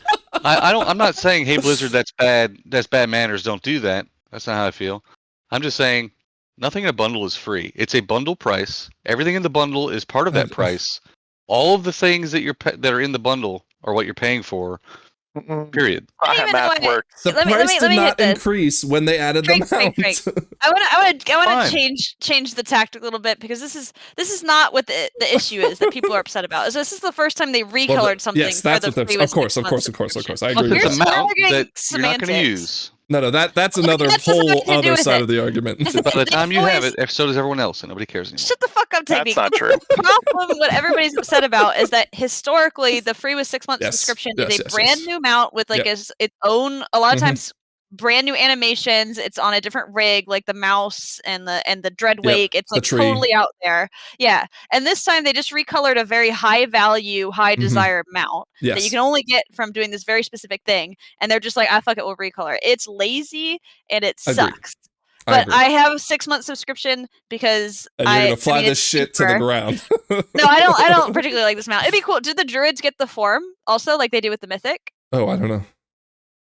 I don't. I'm not saying, hey, Blizzard, that's bad. That's bad manners. Don't do that. That's not how I feel. I'm just saying, nothing in a bundle is free. It's a bundle price. Everything in the bundle is part of that price. All of the things that that are in the bundle are what you're paying for. Mm-mm. Period. Not I how don't even know math why- works. The Let me- price let did me hit not this. increase when they added Frank, the mount. Frank. I want to Fine. change the tactic a little bit because this is not what the issue is that people are upset about. Is this is the first time they recolored something Yes, for that's the what they're. free Of with course. 6 months I subscription. agree Look with at the Here's that. where we're mount getting that you're not going to semantics. use. No, that's Look, another that's just whole nothing to do other with side it. of the argument. Is By the They time you have always- it, so does everyone else, and nobody cares anymore. Shut the fuck up, That's technique. not The true. problem, what everybody's upset about, is that historically the free with 6 months Yes, subscription yes, is a yes, brand yes. new mount with like Yeah. its own. A lot of Mhm. times, brand new animations. It's on a different rig, like the mouse and the dread wake. It's the like tree. totally out there. Yeah, and this time they just recolored a very high value, high Mhm. desire mount that you Yes. can only get from doing this very specific thing. And they're just like, I fuck it, we'll recolor. It's lazy and it I agree. sucks. I But agree. I have a 6 month subscription because And you're gonna fly I mean, this it's shit to the cheaper. ground. No, I don't particularly like this mount. It'd be cool. Did the druids get the form also, like they do with the mythic? Oh, I don't know.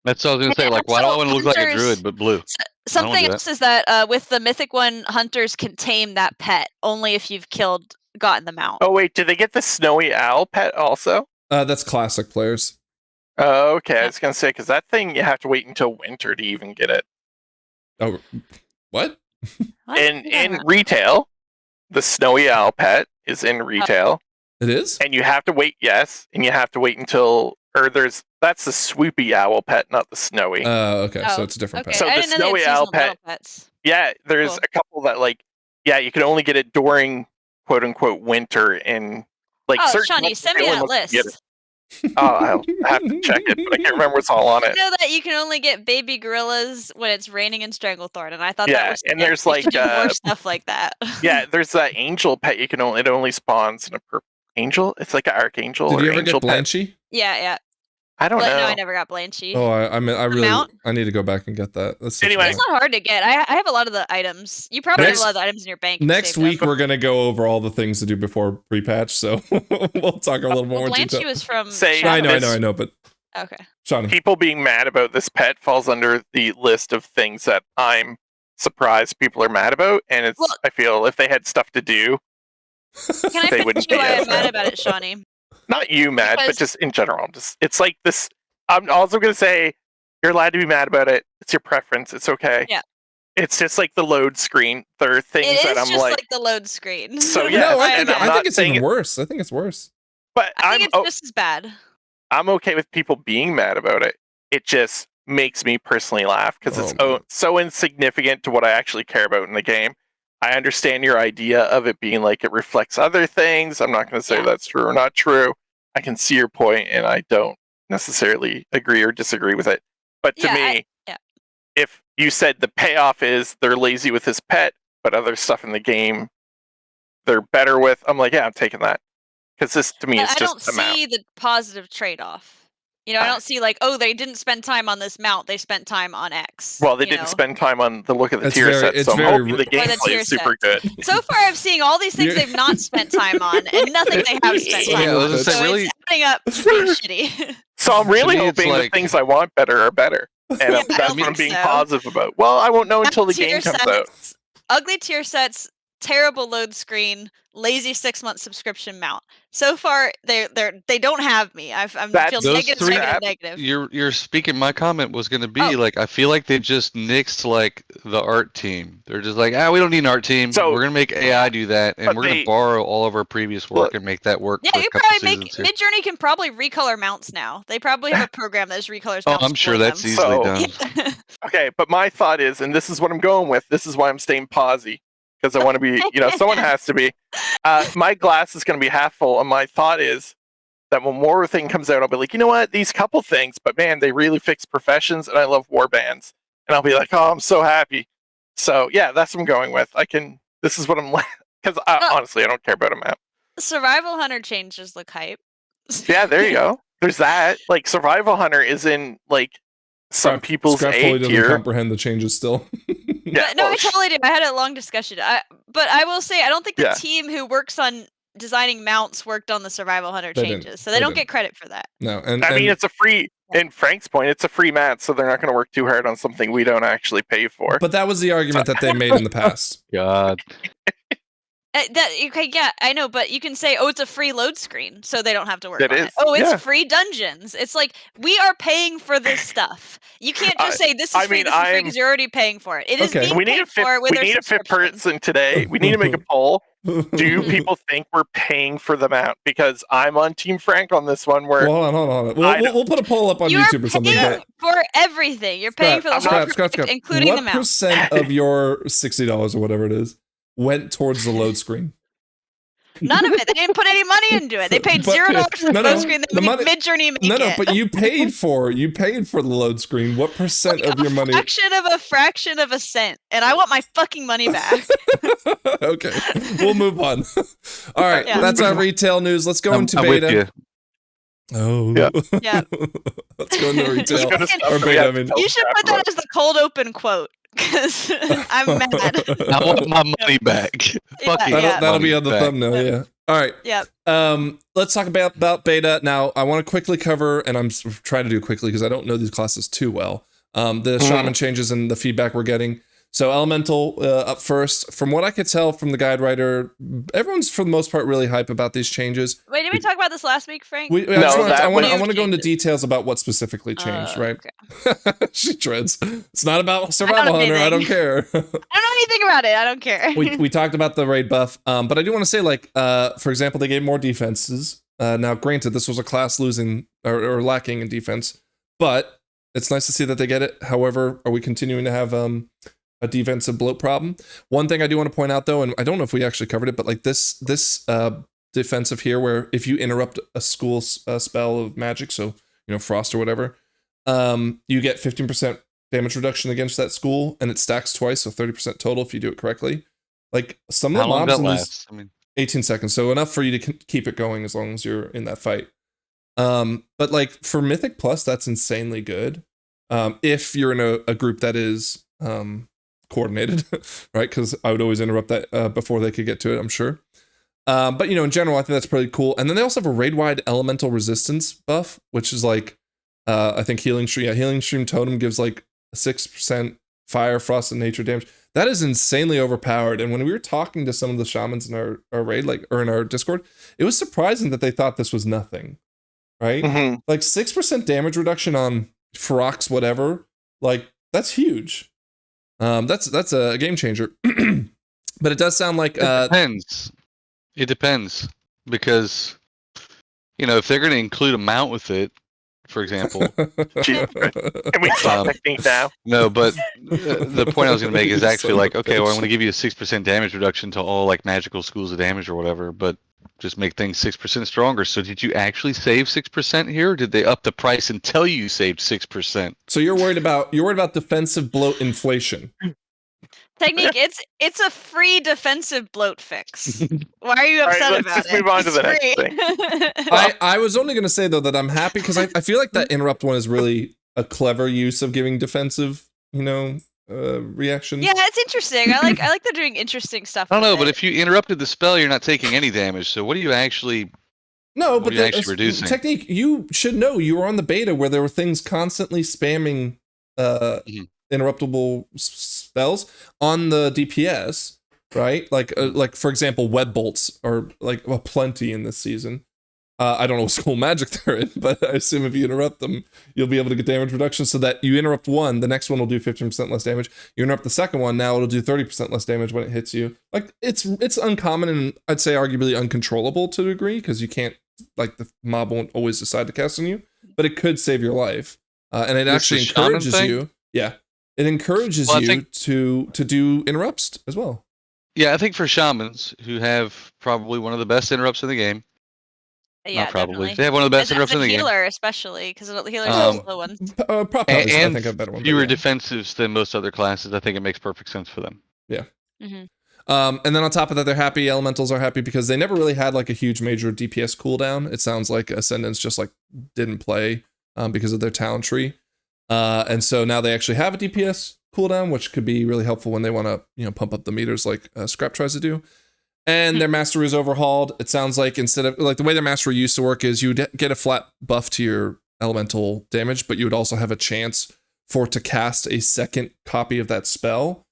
That's what I was going to say. And Like, why do I also want to look like a hunters- druid but blue? Something do that. else is that with the mythic one, hunters can tame that pet only if you've gotten the mount. Oh wait, did they get the snowy owl pet also? That's classic players. Oh, okay. I was gonna say because that thing you have to wait until winter to even get it. Oh, what? What? In retail, the snowy owl pet is in retail, It is? and you have to wait. Yes, and you have to wait until that's the swoopy owl pet, not the snowy. Okay, so Oh, it's a different Okay, pet. So I the didn't know they had snowy owl seasonal battle pet- pets. Yeah, there's Cool. a couple that you can only get it during quote unquote winter in Oh, certain Shawnee, months, send me only that months you can get list. it. Oh, I'll have to check it, but I can't remember what's all on You it. know that you can only get baby gorillas when it's raining in Stranglethorn, and I thought Yeah, that was and sick. there's, They like, should do more stuff like that. Yeah, there's that angel pet it only spawns in a purple angel. It's like an archangel Did or you ever angel get pet. Blanchy? yeah. I don't But know. no, I never got Blanchy. Oh, I mean, I really, mount? I need to go back and get that. That's such a Anyway. It's bummer. not hard to get. I have a lot of the items. You probably Next- have a lot of the items in your bank. Next saved week up. we're gonna go over all the things to do before pre-patch, so we'll talk a little more Well, in Blanchy detail. was from. Say- I Shadow. know, but Okay. Shawnee. People being mad about this pet falls under the list of things that I'm surprised people are mad about, and it's. Well- I feel if they had stuff to do, Can I They finish wouldn't you pay why us, I'm mad right? about it, Shawnee? not you mad, but Because- just in general. It's like this. I'm also gonna say you're allowed to be mad about it. It's your preference. It's okay. Yeah. It's just like the load screen. There are things It that is I'm just like, like the load screen. So, That's yes, No, why I I'm think, mad. I not think it's saying even it- worse. I think it's worse. but I think it's just as bad. I'm okay with people being mad about it. It just makes me personally laugh because it's Oh, my. so insignificant to what I actually care about in the game. I understand your idea of it being like it reflects other things. I'm not going to say Yeah. that's true or not true. I can see your point, and I don't necessarily agree or disagree with it. But to Yeah, me, yeah. if you said the payoff is they're lazy with this pet, but other stuff in the game they're better with, I'm like, yeah, I'm taking that. Because this, to me, But it's I don't just a mount. see the positive trade-off. You know, I don't see like, oh, they didn't spend time on this mount; they spent time on X. Well, they you didn't know? spend time on the look of the It's tier very- set, it's so I'm very hoping the Or the gameplay tier is super sets. good. So far, I'm seeing all these things You- they've not spent time on, and nothing they have spent Yeah, time I was on. gonna say, So really- it's adding up to being shitty. So I'm really me, it's hoping like- the things I want better are better. And Yeah, I that's don't what I'm think being so. positive about. Well, I won't know until the Tier game comes out. sets, ugly tier sets, terrible load screen, lazy 6-month subscription mount. So far, they don't have me. I'm That's- feel Those negative, three- negative, negative. You're speaking. My comment was going to be Oh. like, I feel like they just nixed like the art team. They're just like, we don't need an art team. So- We're going to make AI do that, and But we're going they- to borrow all of our previous work Look. and make that work Yeah, for a you couple probably seasons make here. Midjourney can probably recolor mounts now. They probably have a program that just recolors Oh, mounts. I'm sure for that's them. easily So- done. Okay, but my thought is, and this is what I'm going with, this is why I'm staying posy, because I want to be, someone has to be. My glass is going to be half full, and my thought is that when War thing comes out, I'll be like, you know what, these couple things, but man, they really fix professions, and I love war bands. And I'll be like, oh, I'm so happy. So, yeah, that's what I'm going with. This is what I'm like, because honestly, I don't care about them out. Survival Hunter changes look hype. Yeah, there you go. There's that. Like, Survival Hunter is in, like, some people's Scrap A fully doesn't tier. comprehend the changes still. Yeah, No, well, I totally do. I had a long discussion. But I will say, I don't think the Yeah. team who works on designing mounts worked on the Survival Hunter They didn't. changes, so they They don't didn't. get credit for that. No, and I mean, and- it's a free, in Frank's point, it's a free mat, so they're not going to work too hard on something we don't actually pay for. but that was the argument that they made in the past. God, Okay, yeah, I know, but you can say, oh, it's a free load screen, so they don't have to work It on is, it. Oh, it's yeah. free dungeons. It's like, we are paying for this stuff. You can't just say, this is I free, mean, this is free, I'm- because you're already paying for it. It is Okay. being we need paid a fifth. for with We our need a fifth subscription. person today. We need to make a poll. Do people think we're paying for them out? Because I'm on Team Frank on this one. Where Well, hold on. We'll put a poll up on You are YouTube or something. paying But for everything. You're paying for the whole product, including what the mount. percent of your $60 or whatever it is went towards the load screen? None of it. They didn't put any money into it. They paid But- $0 for the no, load no, screen. the They money- made Midjourney make No, it. but you paid for the load screen. What percent of your money? A fraction of a cent, and I want my fucking money back. Okay, we'll move on. All right, Yeah. that's our retail news. Let's go into I'm with beta. you. Oh, Yeah. Yeah. Let's go into retail Let's go to stuff or that we beta. have I mean, to tell You should crap put about. that as the cold open quote, because I'm mad. I want my money back. Fucking that'll be money on the back. thumbnail. Yeah. All right. Yep. Let's talk about beta now. I want to quickly cover, and I'm trying to do it quickly because I don't know these classes too well. The shaman changes and the feedback we're getting. So Elemental up first. From what I could tell from the guide writer, everyone's for the most part really hype about these changes. Wait, did we talk about this last week, Frank? I that want was- to go into details about what specifically changed, right? Okay. She treads. It's not about Survival Hunter. I don't care. I don't know anything about it. I don't care. we talked about the raid buff, but I do want to say, like, for example, they gave more defenses. Now, granted, this was a class losing or lacking in defense, but it's nice to see that they get it. However, are we continuing to have a defensive bloat problem? One thing I do want to point out, though, and I don't know if we actually covered it, but like this defensive here, where if you interrupt a school spell of magic, so frost or whatever, you get 15% damage reduction against that school, and it stacks twice, so 30% total if you do it correctly. Like some of How the long mobs that in these last? I mean, 18 seconds, so enough for you to keep it going as long as you're in that fight. But like for Mythic Plus, that's insanely good. If you're in a group that is coordinated, right? Because I would always interrupt that before they could get to it, I'm sure. But in general, I think that's pretty cool. And then they also have a raid-wide elemental resistance buff, which is like I think Healing Stream Totem gives like 6% fire, frost, and nature damage. That is insanely overpowered. And when we were talking to some of the shamans in our raid, or in our Discord, it was surprising that they thought this was nothing, right? Mm-hmm. Like 6% damage reduction on Ferox, whatever. Like that's huge. That's a game changer. But it does sound like it depends. It depends because if they're going to include a mount with it, for example. Can we stop technique now? No, but the point I was going to make is actually like, okay, well, I'm going to give you a 6% damage reduction to all like magical schools of damage or whatever, but just make things 6% stronger. So did you actually save 6% here? Or did they up the price and tell you saved 6%? So you're worried about defensive bloat inflation. Technique, it's a free defensive bloat fix. Why are you upset about it? Let's just move on to the next thing. I was only going to say, though, that I'm happy because I feel like that interrupt one is really a clever use of giving defensive, reactions. Yeah, it's interesting. I like they're doing interesting stuff. I don't know, but if you interrupted the spell, you're not taking any damage. So what are you actually... No, but actually reducing? Technique, you should know you were on the beta where there were things constantly spamming interruptible spells on the DPS, right? Like for example, web bolts are like plenty in this season. I don't know what school magic they're in, but I assume if you interrupt them, you'll be able to get damage reduction. So that you interrupt one, the next one will do 15% less damage. You interrupt the second one, now it'll do 30% less damage when it hits you. Like it's uncommon and I'd say arguably uncontrollable to a degree because you can't, like the mob won't always decide to cast on you, but it could save your life, and it actually encourages you. Yeah. It encourages you to do interrupts as well. Yeah, I think for shamans who have probably one of the best interrupts in the game. Yeah, not probably. Definitely. They have one of the best interrupts in the game. Healer, especially, because the healer's a slow one. I think a better one. Fewer defensives than most other classes. I think it makes perfect sense for them. Yeah. Mm-hmm. And then on top of that, they're happy. Elementals are happy because they never really had like a huge major DPS cooldown. It sounds like Ascendants just like didn't play because of their talent tree. And so now they actually have a DPS cooldown, which could be really helpful when they want to, pump up the meters like Scrap tries to do. And their mastery is overhauled. It sounds like instead of like the way their mastery used to work is you would get a flat buff to your elemental damage, but you would also have a chance for it to cast a second copy of that spell,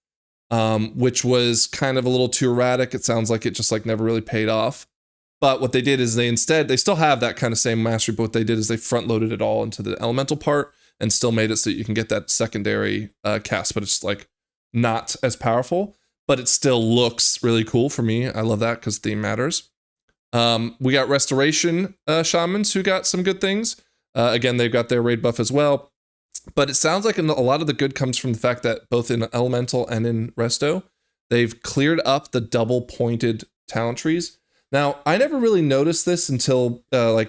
which was kind of a little too erratic. It sounds like it just like never really paid off. But what they did is they still have that kind of same mastery, but what they did is they front loaded it all into the elemental part and still made it so you can get that secondary cast, but it's like not as powerful, but it still looks really cool for me. I love that because theme matters. We got Restoration Shamans who got some good things. Again, they've got their raid buff as well, but it sounds like a lot of the good comes from the fact that both in Elemental and in Resto, they've cleared up the double pointed talent trees. Now, I never really noticed this until I'm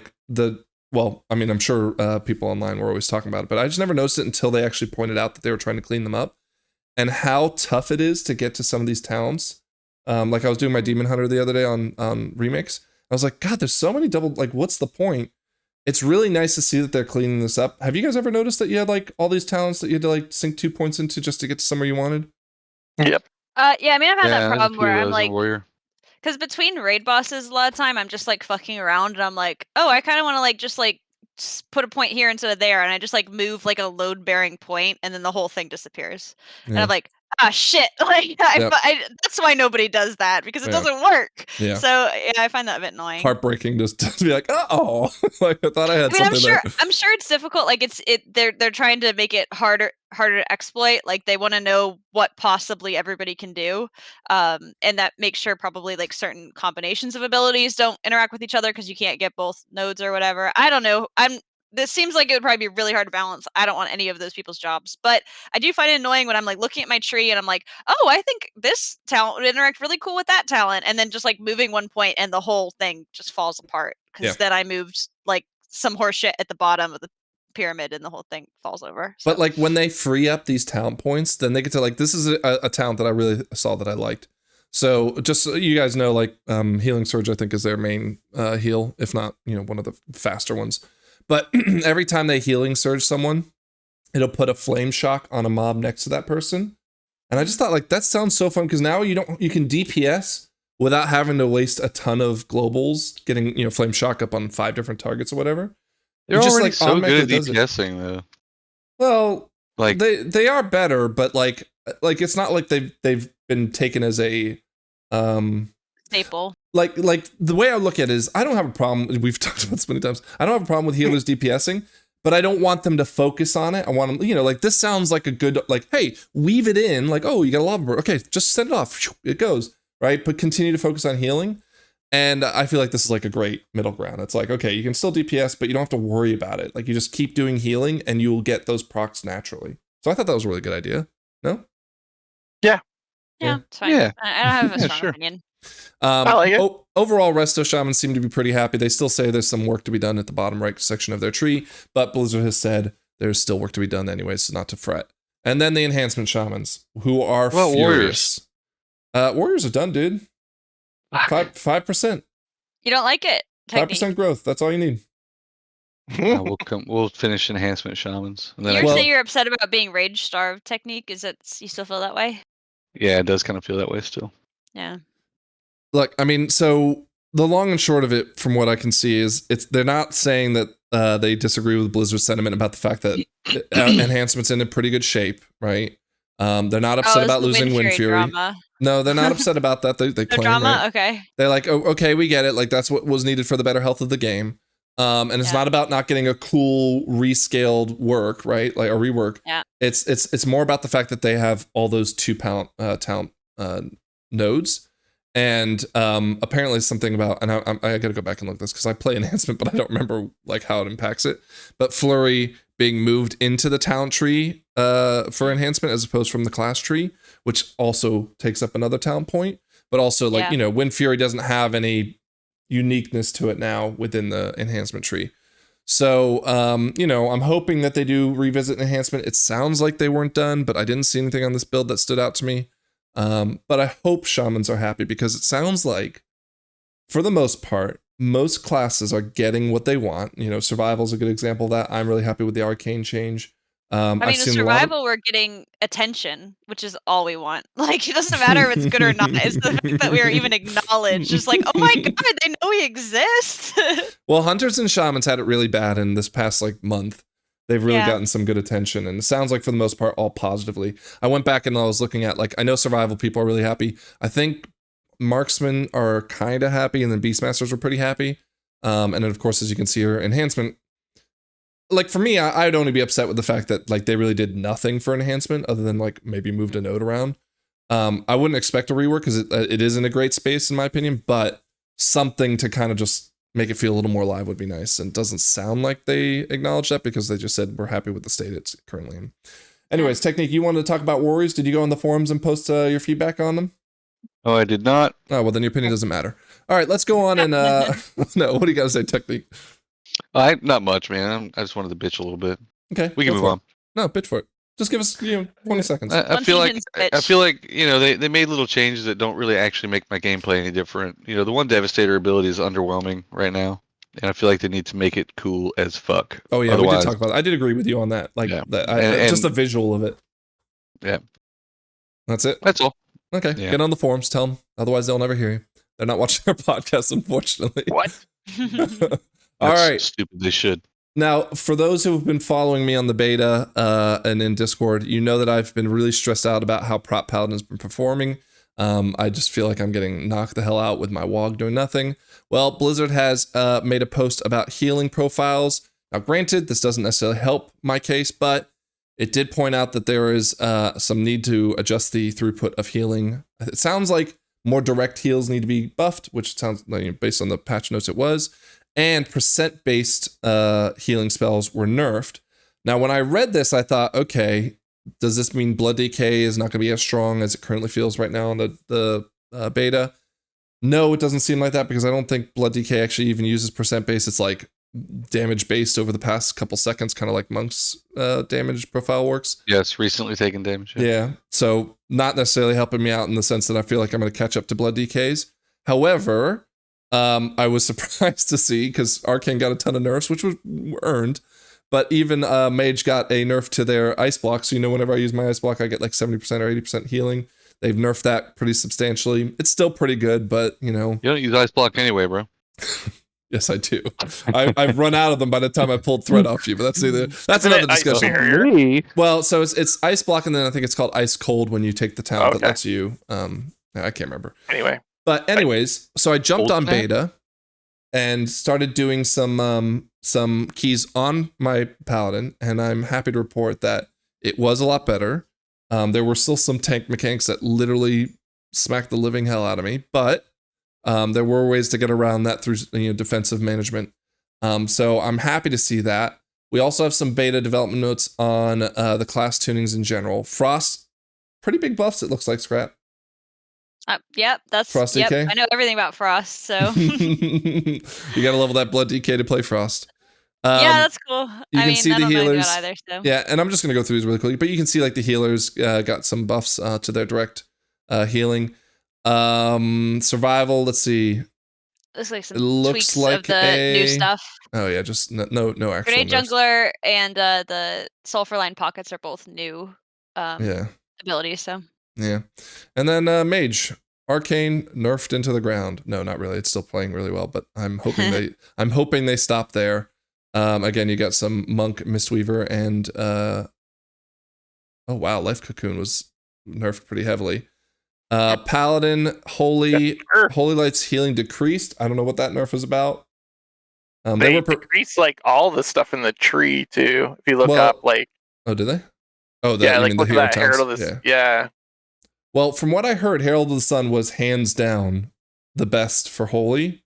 sure people online were always talking about it, but I just never noticed it until they actually pointed out that they were trying to clean them up and how tough it is to get to some of these talents. Like I was doing my Demon Hunter the other day on Remix. I was like, God, there's so many double, like, what's the point? It's really nice to see that they're cleaning this up. Have you guys ever noticed that you had like all these talents that you had to like sink 2 points into just to get to somewhere you wanted? Yep. Yeah, I mean, I've had that problem where I'm like, warrior. because between raid bosses a lot of time, I'm just like fucking around and I'm like, oh, I kind of want to like just put a point here instead of there, and I just like move like a load bearing point, and then the whole thing disappears. Yeah. And I'm like, ah, shit! Like, that's why nobody does that because it doesn't work. Yeah. So yeah, I find that a bit annoying. Heartbreaking just to be like, oh, like I thought I had something. I'm sure it's difficult. Like they're trying to make it harder to exploit. Like they want to know what possibly everybody can do, and that makes sure probably like certain combinations of abilities don't interact with each other because you can't get both nodes or whatever. I don't know. This seems like it would probably be really hard to balance. I don't want any of those people's jobs, but I do find it annoying when I'm like looking at my tree and I'm like, oh, I think this talent would interact really cool with that talent, and then just like moving one point and the whole thing just falls apart because then I moved like some horse shit at the bottom of the pyramid and the whole thing falls over. So. But like when they free up these talent points, then they get to like, this is a talent that I really saw that I liked. So just so you guys know, like Healing Surge I think is their main heal, if not one of the faster ones. But every time they Healing Surge someone, it'll put a flame shock on a mob next to that person. And I just thought like that sounds so fun because now you can DPS without having to waste a ton of globals getting flame shock up on 5 different targets or whatever. They're just, already like, so automatically good at does it. DPSing though. Well, Like they are better, but like it's not like they've been taken as a Staple. like the way I look at it is I don't have a problem. We've talked about this many times. I don't have a problem with healers DPSing, but I don't want them to focus on it. I want them, like this sounds like a good, like, hey, weave it in, like, oh, you got a lava bird. Okay, just send it off. It goes, right? But continue to focus on healing. And I feel like this is like a great middle ground. It's like, okay, you can still DPS, but you don't have to worry about it. Like you just keep doing healing and you'll get those procs naturally. So I thought that was a really good idea. No? Yeah, Yeah. it's fine. Yeah. I don't have a Yeah, strong sure. opinion. I like it. Overall, Resto Shamans seem to be pretty happy. They still say there's some work to be done at the bottom right section of their tree, but Blizzard has said there's still work to be done anyway, so not to fret. And then the enhancement Shamans, who are What about furious. Warriors are done, dude. Fuck. 5%. You don't like it? 5% growth. That's all you need. We'll finish enhancement shamans. And then You're Well- saying you're upset about being rage starved technique? Is it you still feel that way? yeah, it does kind of feel that way still. Yeah. Look, I mean, so the long and short of it, from what I can see, is they're not saying that they disagree with Blizzard's sentiment about the fact that enhancement's in a pretty good shape, right? They're not upset about losing Wind Fury. Drama. No, they're not upset about that. They No claim, drama? right? Okay. They're like, oh, okay, we get it. Like that's what was needed for the better health of the game. And it's not about not getting a cool rescaled work, right? Like a rework. Yeah. It's more about the fact that they have all those 2 talent nodes. And apparently something about, and I gotta go back and look at this because I play enhancement, but I don't remember like how it impacts it. But Flurry being moved into the talent tree for enhancement as opposed from the class tree, which also takes up another talent point. But also like, Wind Fury doesn't have any uniqueness to it now within the enhancement tree. So, I'm hoping that they do revisit enhancement. It sounds like they weren't done, but I didn't see anything on this build that stood out to me. But I hope Shamans are happy because it sounds like, for the most part, most classes are getting what they want. Survival's a good example of that. I'm really happy with the arcane change. I mean, I've in seen survival, we're getting attention, which is all we want. Like, it doesn't matter if it's good or not. It's the fact that we are even acknowledged. Just like, oh my god, they know we exist. Well, Hunters and Shamans had it really bad in this past month. They've really gotten some good attention, and it sounds like for the most part all positively. I went back and I was looking at I know survival people are really happy. I think marksmen are kind of happy, and then beastmasters were pretty happy. And then of course, as you can see here, enhancement. Like for me, I'd only be upset with the fact that they really did nothing for enhancement other than maybe moved a node around. I wouldn't expect a rework because it is in a great space in my opinion, but something to kind of just make it feel a little more live would be nice. And it doesn't sound like they acknowledge that because they just said we're happy with the state it's currently in. Anyways, Technique, you wanted to talk about Warriors. Did you go on the forums and post your feedback on them? Oh, I did not. Oh, well, then your opinion doesn't matter. All right, let's go on and no, what do you got to say, Technique? Not much, man. I just wanted to bitch a little bit. Okay, We can move on. No, bitch for it. Just give us 20 seconds. I feel like they made little changes that don't really actually make my gameplay any different. The one Devastator ability is underwhelming right now, and I feel like they need to make it cool as fuck. Oh yeah, we did talk about that. I did agree with you on that. Just a visual of it. Yeah. That's it. That's all. Okay, Yeah. Get on the forums. Tell them. Otherwise, they'll never hear you. They're not watching our podcast, unfortunately. What? All That's right. Stupid. They should. Now, for those who have been following me on the beta and in Discord, you know that I've been really stressed out about how Prop Paladin has been performing. I just feel like I'm getting knocked the hell out with my WoG doing nothing. Well, Blizzard has made a post about healing profiles. Now, granted, this doesn't necessarily help my case, but it did point out that there is some need to adjust the throughput of healing. It sounds like more direct heals need to be buffed, which sounds like, based on the patch notes it was. And percent-based healing spells were nerfed. Now, when I read this, I thought, okay, does this mean Blood DK is not going to be as strong as it currently feels right now in the beta? No, it doesn't seem like that because I don't think Blood DK actually even uses percent-based. It's damage-based over the past couple seconds, kind of like Monk's damage profile works. Yes, recently taken damage. Yeah, so not necessarily helping me out in the sense that I feel like I'm going to catch up to Blood DKs. However, I was surprised to see because Arcane got a ton of nerfs, which was earned. But even Mage got a nerf to their ice block. So, whenever I use my ice block, I get 70% or 80% healing. They've nerfed that pretty substantially. It's still pretty good, but, You don't use ice block anyway, bro. Yes, I do. I've run out of them by the time I pulled thread off you, but that's another discussion. Me. Well, so it's ice block, and then I think it's called ice cold when you take the talent that lets you. I can't remember. Anyway, but anyways, so I jumped on Cold beta and started doing some keys on my paladin, and I'm happy to report that it was a lot better. There were still some tank mechanics that literally smacked the living hell out of me, but there were ways to get around that through defensive management. So I'm happy to see that. We also have some beta development notes on the class tunings in general. Frost, pretty big buffs, it looks like, Scrap. Yep, that's Frost DK? I know everything about Frost, so You gotta level that blood DK to play Frost. yeah, that's cool. You can see I the don't know anything healers. about either, so. Yeah, and I'm just gonna go through these really quickly, but you can see like the healers got some buffs to their direct healing. Survival, let's see. Looks like some It looks tweaks like of the new stuff. Oh yeah, just no actual Grenade nerfs. Jungler and the Sulfur Line Pockets are both new abilities, so. Yeah. And then Mage, Arcane nerfed into the ground. No, not really. It's still playing really well, but I'm hoping they stop there. Again, you got some Monk, Mistweaver, and oh wow, Life Cocoon was nerfed pretty heavily. Paladin, Holy Light's healing decreased. I don't know what that nerf was about. they decrease like all the stuff in the tree too. If you look up, like, oh, did they? Oh, that, yeah, you like mean look the at that hero Herald of towns? the yeah. Well, from what I heard, Herald of the Sun was hands down the best for Holy.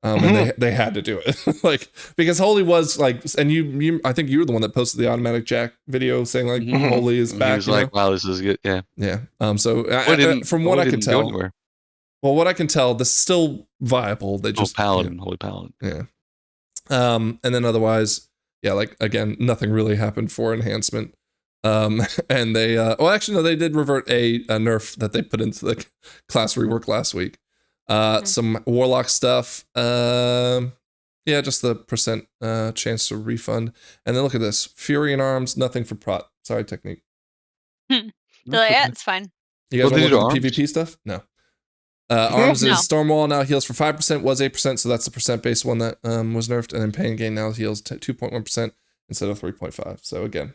And they had to do it. Like, because Holy was like, and you I think you were the one that posted the automatic Jack video saying like Holy is back. He was like, wow, this is good. Yeah. Yeah. So from what Holy I can didn't go tell, anywhere. well, what I can tell, this is still viable. They just Paladin, Holy Paladin. Yeah. And then otherwise, yeah, like again, nothing really happened for enhancement. And they well, actually no, they did revert a nerf that they put into the class rework last week. Some Warlock stuff. Yeah, just the percent chance to refund. And then look at this. Fury and Arms, nothing for prot. Sorry, Technique. Yeah, it's fine. You guys Well, want to look at Arms? the PvP stuff? No. Arms No. is Stormwall now heals for 5%, was 8%, so that's the percent-based one that was nerfed. And then Pain and Gain now heals 2.1% instead of 3.5. So again,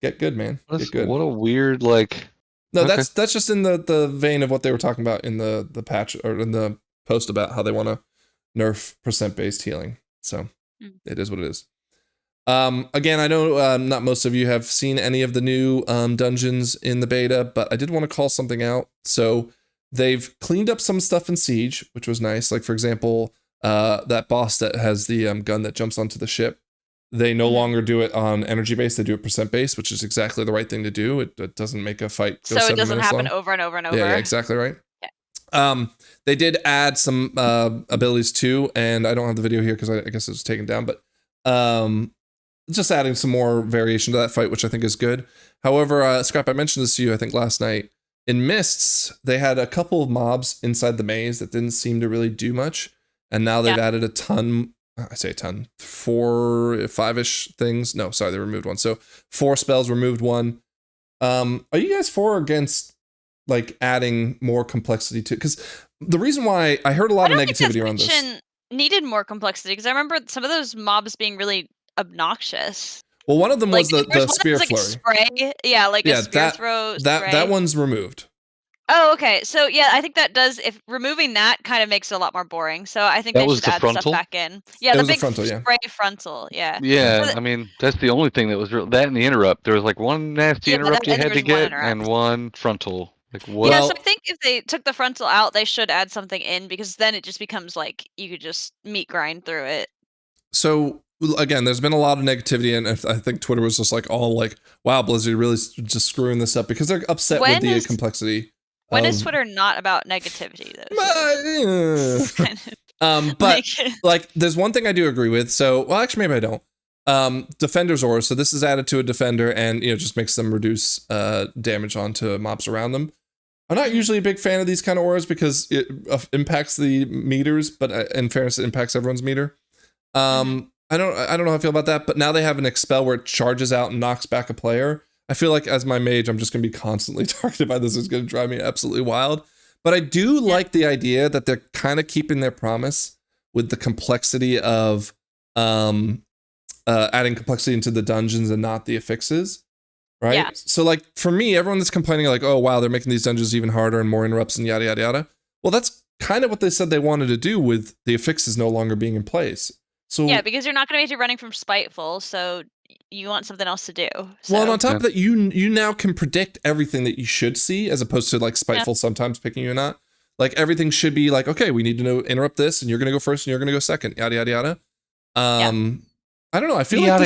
get good, man. Get good. What a weird, like... No, Okay. that's just in the vein of what they were talking about in the patch or in the post about how they want to nerf percent-based healing. So it is what it is. Again, I know not most of you have seen any of the new dungeons in the beta, but I did want to call something out. So they've cleaned up some stuff in Siege, which was nice. Like, for example, that boss that has the gun that jumps onto the ship. They no longer do it on energy base. They do it percent base, which is exactly the right thing to do. It doesn't make a fight go So 7 it doesn't minutes happen long. over and over and over. Yeah, exactly right. Yeah. They did add some abilities too, and I don't have the video here because I guess it was taken down, but just adding some more variation to that fight, which I think is good. However, Scrap, I mentioned this to you, I think last night. In Mists, they had a couple of mobs inside the maze that didn't seem to really do much, and now they've added a ton. I say a ton, 4, 5-ish things. No, sorry, they removed one. So 4 spells, removed 1. Are you guys for or against like adding more complexity to? Because the reason why I heard a lot of negativity around this. Needed more complexity because I remember some of those mobs being really obnoxious. Well, one of them was the there's one spear that's, flurry. Like, spray. Yeah, like a spear throw. That one's removed. Oh, okay. So yeah, I think that does. If removing that kind of makes it a lot more boring. So I think That they was should the add frontal? stuff back in. Yeah, It the was the big frontal, yeah. spray frontal. Yeah. Yeah, I mean, that's the only thing that was real. That and the interrupt. There was like one nasty interrupt you and had there to was one get, interrupt. and one frontal. Like what? Yeah, Well- so I think if they took the frontal out, they should add something in because then it just becomes like you could just meat grind through it. So again, there's been a lot of negativity, and I think Twitter was just like all like, "Wow, Blizzard really just screwing this up," because they're upset with the complexity. When is Twitter not about negativity though? But like, there's one thing I do agree with. So, well, actually, maybe I don't. Defender's aura. So this is added to a defender, and just makes them reduce damage onto mobs around them. I'm not usually a big fan of these kind of auras because it impacts the meters, but in fairness, it impacts everyone's meter. I don't know how I feel about that, but now they have an expel where it charges out and knocks back a player. I feel like as my mage, I'm just going to be constantly targeted by this. It's going to drive me absolutely wild. But I do like the idea that they're kind of keeping their promise with the complexity of adding complexity into the dungeons and not the affixes, right? Yeah. So like for me, everyone that's complaining like, oh wow, they're making these dungeons even harder and more interrupts and yada yada yada. Well, that's kind of what they said they wanted to do with the affixes no longer being in place. So Yeah, because you're not going to be running from Spiteful, so you want something else to do. So. well, and on top of that, you now can predict everything that you should see, as opposed to like Spiteful sometimes picking you or not. Like everything should be like, okay, we need to know interrupt this, and you're gonna go first, and you're gonna go second, yada yada yada. I don't know. I feel like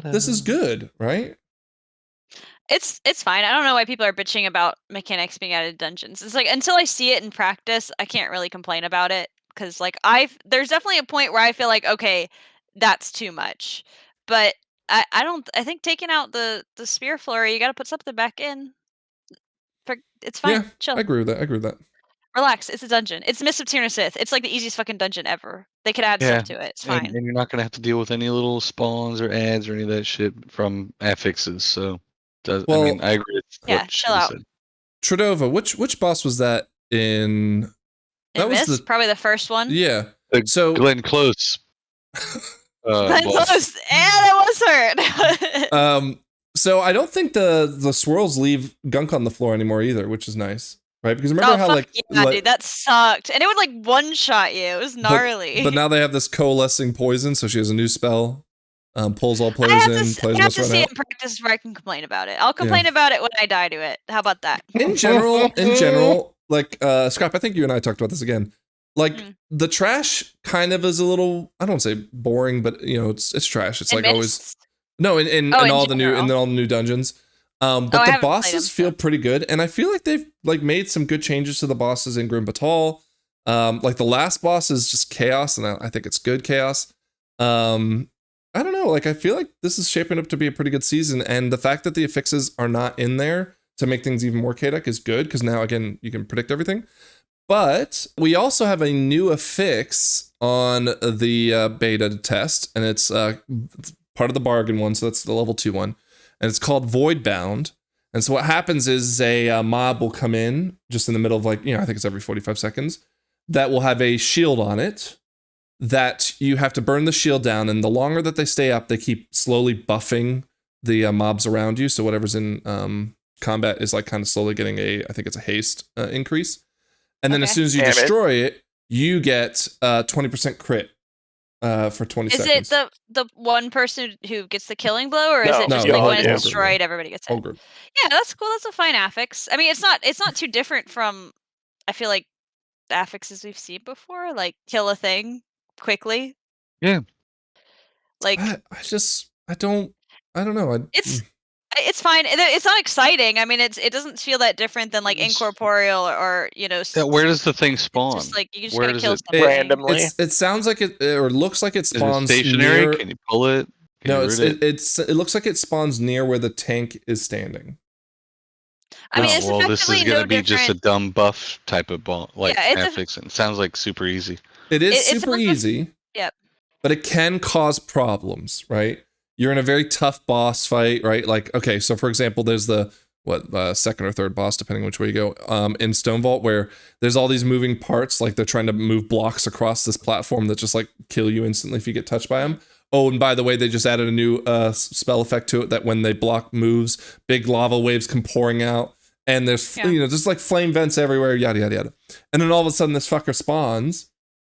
this is good, right? It's fine. I don't know why people are bitching about mechanics being added to dungeons. It's like until I see it in practice, I can't really complain about it because like there's definitely a point where I feel like okay, that's too much. But I think taking out the spear flurry, you got to put something back in. It's fine. Yeah, Chill. I agree with that. Relax. It's a dungeon. It's Mists of Tyranid Sith. It's like the easiest fucking dungeon ever. They could add stuff to it. It's fine. And you're not gonna have to deal with any little spawns or ads or any of that shit from affixes. So, I mean, I agree with what chill out. said. Tradova, which boss was that in? That was probably the first one. Yeah. So Glenn Close. Glenn Close. Yeah, that was hurt. So I don't think the swirls leave gunk on the floor anymore either, which is nice, right? Because remember how dude, that sucked, and it would like one shot you. It was gnarly. But now they have this coalescing poison, so she has a new spell. Pulls all poison. I have to see it in practice before I can complain about it. I'll complain about it when I die to it. How about that? In general, like Scrap, I think you and I talked about this again. Like the trash kind of is a little, I don't say boring, but you know, it's trash. It's like always in all the new dungeons. But the bosses feel pretty good, and I feel like they've like made some good changes to the bosses in Grim Batal. Like the last boss is just chaos, and I think it's good chaos. I don't know, like I feel like this is shaping up to be a pretty good season, and the fact that the affixes are not in there to make things even more chaotic is good, because now again you can predict everything. But we also have a new affix on the beta test, and it's part of the bargain one, so that's the level 2 one, and it's called Void Bound. And so what happens is a mob will come in just in the middle of like, you know, I think it's every 45 seconds, that will have a shield on it that you have to burn the shield down, and the longer that they stay up, they keep slowly buffing the mobs around you. So whatever's in combat is like kind of slowly getting I think it's a haste increase. And then as soon as you destroy it, you get 20% crit for 20 seconds. Is it the one person who gets the killing blow, or is it just like when it's destroyed, everybody gets it? Yeah, that's cool. That's a fine affix. I mean, it's not too different from, I feel like, the affixes we've seen before, like kill a thing quickly. Yeah. Like I don't know. It's fine. It's not exciting. I mean, it doesn't feel that different than like incorporeal or you know. Yeah, where does the thing spawn? Just like you just gotta kill something randomly. It sounds like it, or looks like it spawns is it stationary. Near, can you pull it? No, it looks like it spawns near where the tank is standing. I mean, it's this is gonna be just a dumb buff type of ball, like affix. It sounds like super easy. It is super easy. Yep. But it can cause problems, right? You're in a very tough boss fight, right? Like, okay, so for example, there's the second or third boss, depending which way you go, in Stone Vault, where there's all these moving parts, like they're trying to move blocks across this platform that just like kill you instantly if you get touched by them. Oh, and by the way, they just added a new spell effect to it that when they block moves, big lava waves come pouring out, and there's just like flame vents everywhere, yada yada yada. And then all of a sudden, this fucker spawns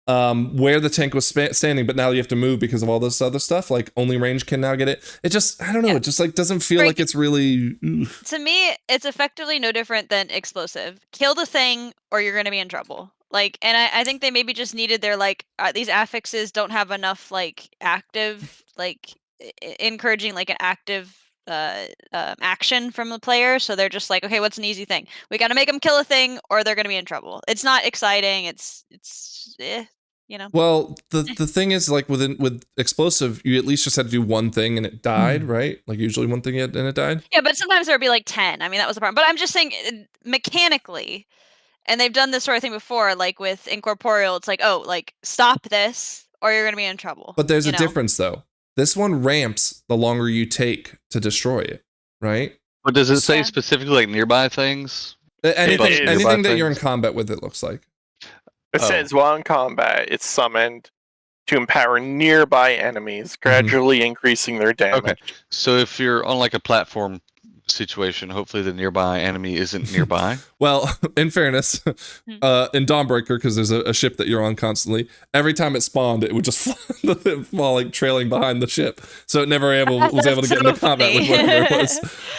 where the tank was standing, but now you have to move because of all this other stuff. Like only range can now get it. It just, I don't know. It just like doesn't feel like it's really. To me, it's effectively no different than explosive. Kill the thing, or you're gonna be in trouble. Like, and I think they maybe just needed their like these affixes don't have enough like active like encouraging like an active action from the player, so they're just like, okay, what's an easy thing? We got to make them kill a thing, or they're gonna be in trouble. It's not exciting. It's you know. Well, the thing is, like with explosive, you at least just had to do one thing and it died, right? Like usually one thing and it died. Yeah, but sometimes there'd be like 10. I mean, that was the problem. But I'm just saying, mechanically, and they've done this sort of thing before, like with Incorporeal. It's like, oh, like stop this, or you're gonna be in trouble. But there's a difference, though. This one ramps the longer you take to destroy it, right? But does it say specifically like nearby things? Anything that you're in combat with, it looks like. It says while in combat, it's summoned. to empower nearby enemies, gradually increasing their damage. Okay. So if you're on like a platform situation, hopefully the nearby enemy isn't nearby. Well, in fairness, in Dawnbreaker, because there's a ship that you're on constantly, every time it spawned, it would just fall like trailing behind the ship. So it never was able to get into combat with whatever it was.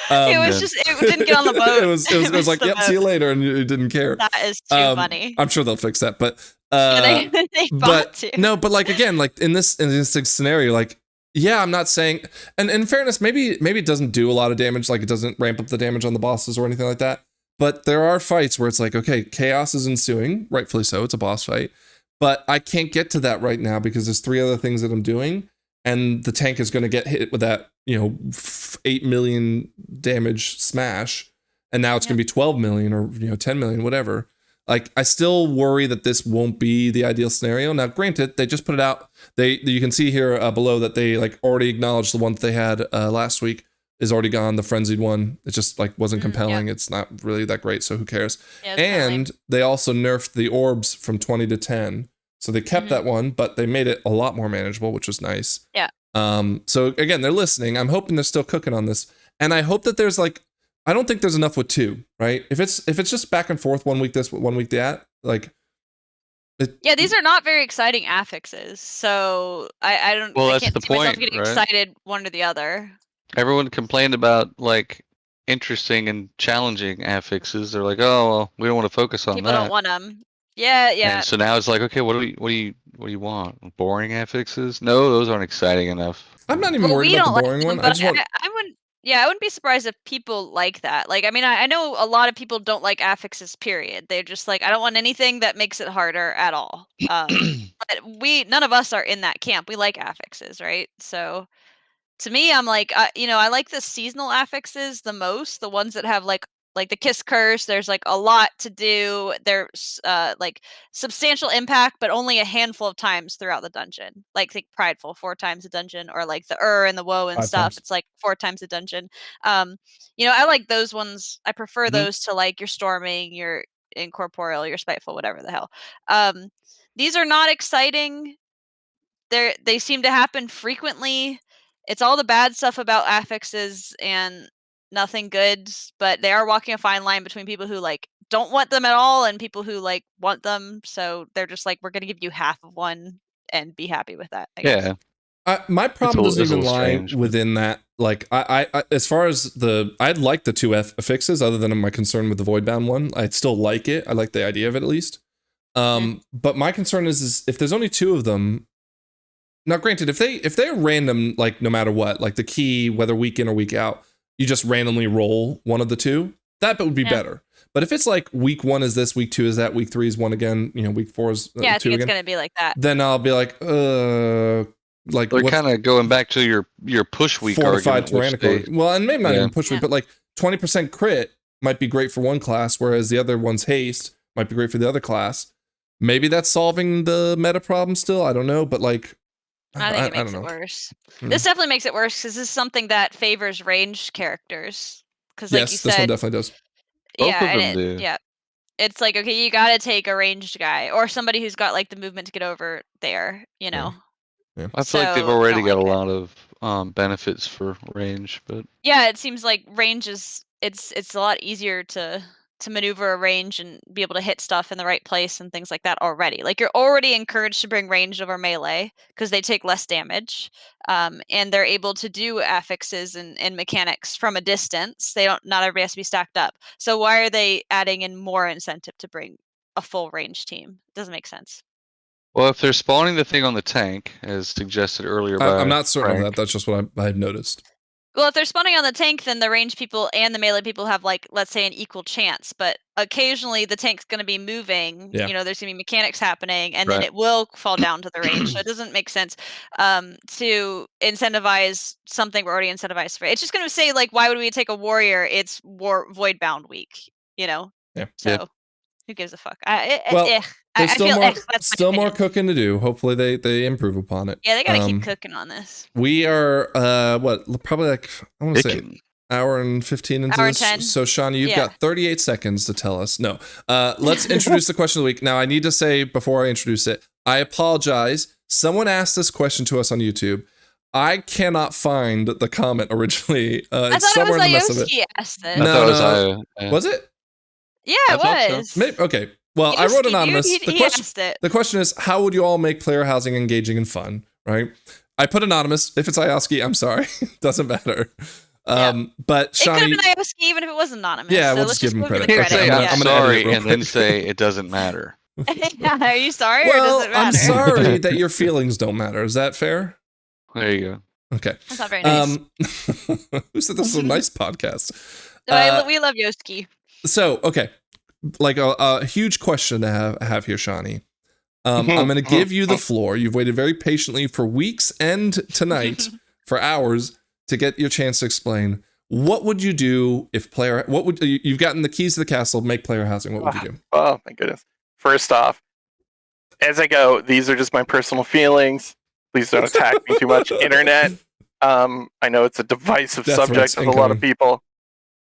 It didn't get on the boat. It was like, yep, see you later, and it didn't care. That is too funny. I'm sure they'll fix that, but they bought to. No, but like again, like in this scenario, like yeah, I'm not saying, and in fairness, maybe it doesn't do a lot of damage, like it doesn't ramp up the damage on the bosses or anything like that. But there are fights where it's like, okay, chaos is ensuing, rightfully so, it's a boss fight, but I can't get to that right now because there's 3 other things that I'm doing, and the tank is going to get hit with that, 8 million damage smash, and now it's going to be 12 million or 10 million, whatever. Like, I still worry that this won't be the ideal scenario. Now, granted, they just put it out. You can see here below that they like already acknowledged the one that they had last week is already gone. The frenzied one, it just like wasn't compelling. Yeah. It's not really that great, so who cares? Yeah, and they also nerfed the orbs from 20 to 10, so they kept that one, but they made it a lot more manageable, which was nice. Yeah. So again, they're listening. I'm hoping they're still cooking on this, and I hope that there's like. I don't think there's enough with 2, right? If it's just back and forth 1 week this, 1 week that, like. These are not very exciting affixes, so I don't. Well, I that's can't the see point, myself getting right? excited one or the other. Everyone complained about like interesting and challenging affixes. They're like, oh, well, we don't want to focus on People that. don't want them. Yeah. And so now it's like, okay, what do you want? Boring affixes? No, those aren't exciting enough. I'm not even worried about the boring one. I just want. I wouldn't. Yeah, I wouldn't be surprised if people like that. Like, I mean, I know a lot of people don't like affixes, period. They're just like, I don't want anything that makes it harder at all. But none of us are in that camp. We like affixes, right? So to me, I'm like, I like the seasonal affixes the most, the ones that have like the Kiss Curse. There's like a lot to do. There's like substantial impact, but only a handful of times throughout the dungeon. Like think Prideful 4 times a dungeon, or like the and the Woe and 5 stuff. times. It's like 4 times a dungeon. I like those ones. I prefer those to like your Storming, your Incorporeal, your Spiteful, whatever the hell. These are not exciting. They seem to happen frequently. It's all the bad stuff about affixes and nothing good, but they are walking a fine line between people who like don't want them at all and people who like want them. So they're just like, we're going to give you half of one and be happy with that, I guess. My problem doesn't even lie within that. Like, I as far as I'd like the 2 affixes, other than my concern with the Voidbound one. I'd still like it. I like the idea of it at least. But my concern is if there's only 2 of them. Now, granted, if they're random, like no matter what, like the key, whether week in or week out, you just randomly roll one of the 2, that would be better. But if it's like week 1 is this, week 2 is that, week 3 is 1 again, week 4 is 2 again. I think it's going to be like that. Then I'll be like, like we're kind of going back to your push week fortified tyrannical. Well, and maybe not even push week, but like 20% crit might be great for one class, whereas the other one's haste might be great for the other class. Maybe that's solving the meta problem still. I don't know, but like. I think it makes it worse. This definitely makes it worse because this is something that favors ranged characters. Because, like you said, this one definitely does. Both of them do. Yeah, it's like, okay, you got to take a ranged guy or somebody who's got like the movement to get over there. Yeah. I feel like they've already got a lot of benefits for range, but yeah, it seems like range is it's a lot easier to maneuver a range and be able to hit stuff in the right place and things like that already. Like, you're already encouraged to bring range over melee because they take less damage, and they're able to do affixes and mechanics from a distance. Not everybody has to be stacked up. So why are they adding in more incentive to bring a full range team? It doesn't make sense. Well, if they're spawning the thing on the tank, as suggested earlier by I'm not certain Frank, of that. That's just what I had noticed. Well, if they're spawning on the tank, then the range people and the melee people have, like, let's say, an equal chance. But occasionally the tank's going to be moving. Yeah. There's going to be mechanics happening, and then it will fall down to the range. So it doesn't make sense to incentivize something we're already incentivized for. It's just going to say, like, why would we take a warrior? It's Voidbound week, Yeah. So who gives a fuck? There's still more cooking to do. Hopefully they improve upon it. Yeah, they gotta keep cooking on this. We are probably like, I want to say an hour and 15 into Hour this. 10. So Shawnee, you've got 38 seconds to tell us. No. Let's introduce the question of the week. Now, I need to say before I introduce it, I apologize. Someone asked this question to us on YouTube. I cannot find the comment originally. I It's thought it somewhere in the mess was of it. Ayoski asked it. I No, thought it was no. Was it? Yeah, I it thought so. was. Maybe, okay. Well, I wrote Ayoski, anonymous. dude, he asked it. The question is, how would you all make player housing engaging and fun? Right? I put anonymous. If it's Ayoski, I'm sorry. Doesn't matter. But It could have Shawnee, been Ayoski even if it was anonymous. Yeah, so we'll let's just give him move to credit. the Can't Okay, say I'm I'm gonna edit sorry it real and then quick. say it doesn't matter. Are you sorry or well, does it matter? I'm sorry that your feelings don't matter. Is that fair? There you go. Okay. That's not very nice. Who said this was a nice podcast? We love Yoski. So, okay, like a huge question to have here, Shawnee. I'm going to give you the floor. You've waited very patiently for weeks and tonight for hours to get your chance to explain. What would you do if you've gotten the keys to the castle, make player housing. What would you do? Oh my goodness. First off, as I go, these are just my personal feelings. Please don't attack me too much. Internet. I know it's a divisive Death subject threats with a lot of incoming.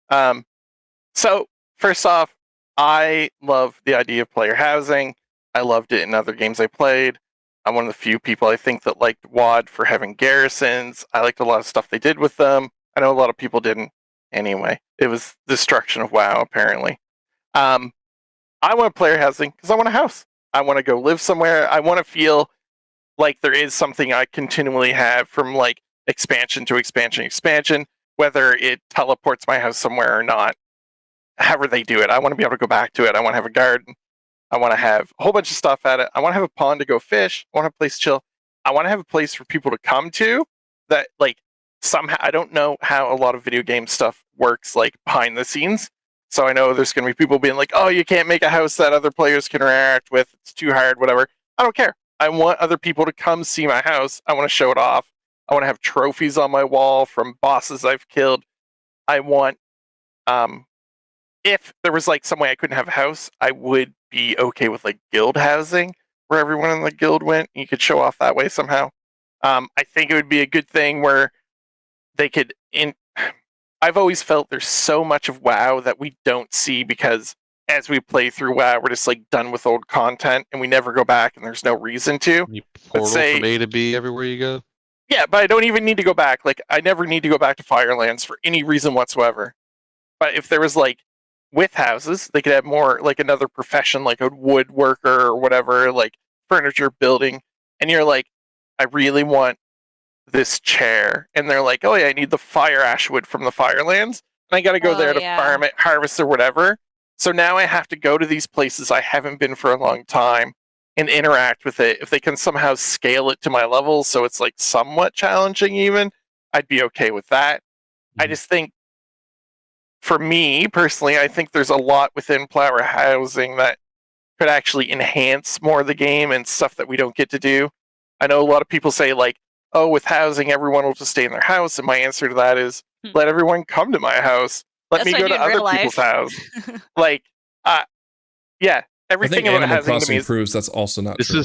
people. So first off, I love the idea of player housing. I loved it in other games I played. I'm one of the few people I think that liked WoD for having garrisons. I liked a lot of stuff they did with them. I know a lot of people didn't. Anyway, it was destruction of WoW, apparently. I want player housing because I want a house. I want to go live somewhere. I want to feel like there is something I continually have from like expansion to expansion, whether it teleports my house somewhere or not. However they do it, I want to be able to go back to it. I want to have a garden. I want to have a whole bunch of stuff at it. I want to have a pond to go fish. I want to have a place to chill. I want to have a place for people to come to that like somehow, I don't know how a lot of video game stuff works like behind the scenes. So I know there's going to be people being like, oh, you can't make a house that other players can interact with. It's too hard, whatever. I don't care. I want other people to come see my house. I want to show it off. I want to have trophies on my wall from bosses I've killed. I want, if there was like some way I couldn't have a house, I would be okay with like guild housing where everyone in the guild went. You could show off that way somehow. I think it would be a good thing where they could I've always felt there's so much of WoW that we don't see because as we play through WoW, we're just like done with old content and we never go back and there's no reason to. You portal from A to B everywhere you go. Yeah, but I don't even need to go back. Like I never need to go back to Firelands for any reason whatsoever. But if there was like with houses, they could have more like another profession, like a woodworker or whatever, like furniture building. And you're like, I really want this chair. And they're like, oh yeah, I need the fire ash wood from the Firelands. And I got to go there to farm it, harvest or whatever. So now I have to go to these places I haven't been for a long time and interact with it. If they can somehow scale it to my level so it's like somewhat challenging even, I'd be okay with that. I just think for me personally, I think there's a lot within player housing that could actually enhance more of the game and stuff that we don't get to do. I know a lot of people say like, oh, with housing, everyone will just stay in their house. And my answer to that is let everyone come to my house. Let me go to other people's house. Like, yeah, everything about Animal housing Crossing to me proves that's also not true.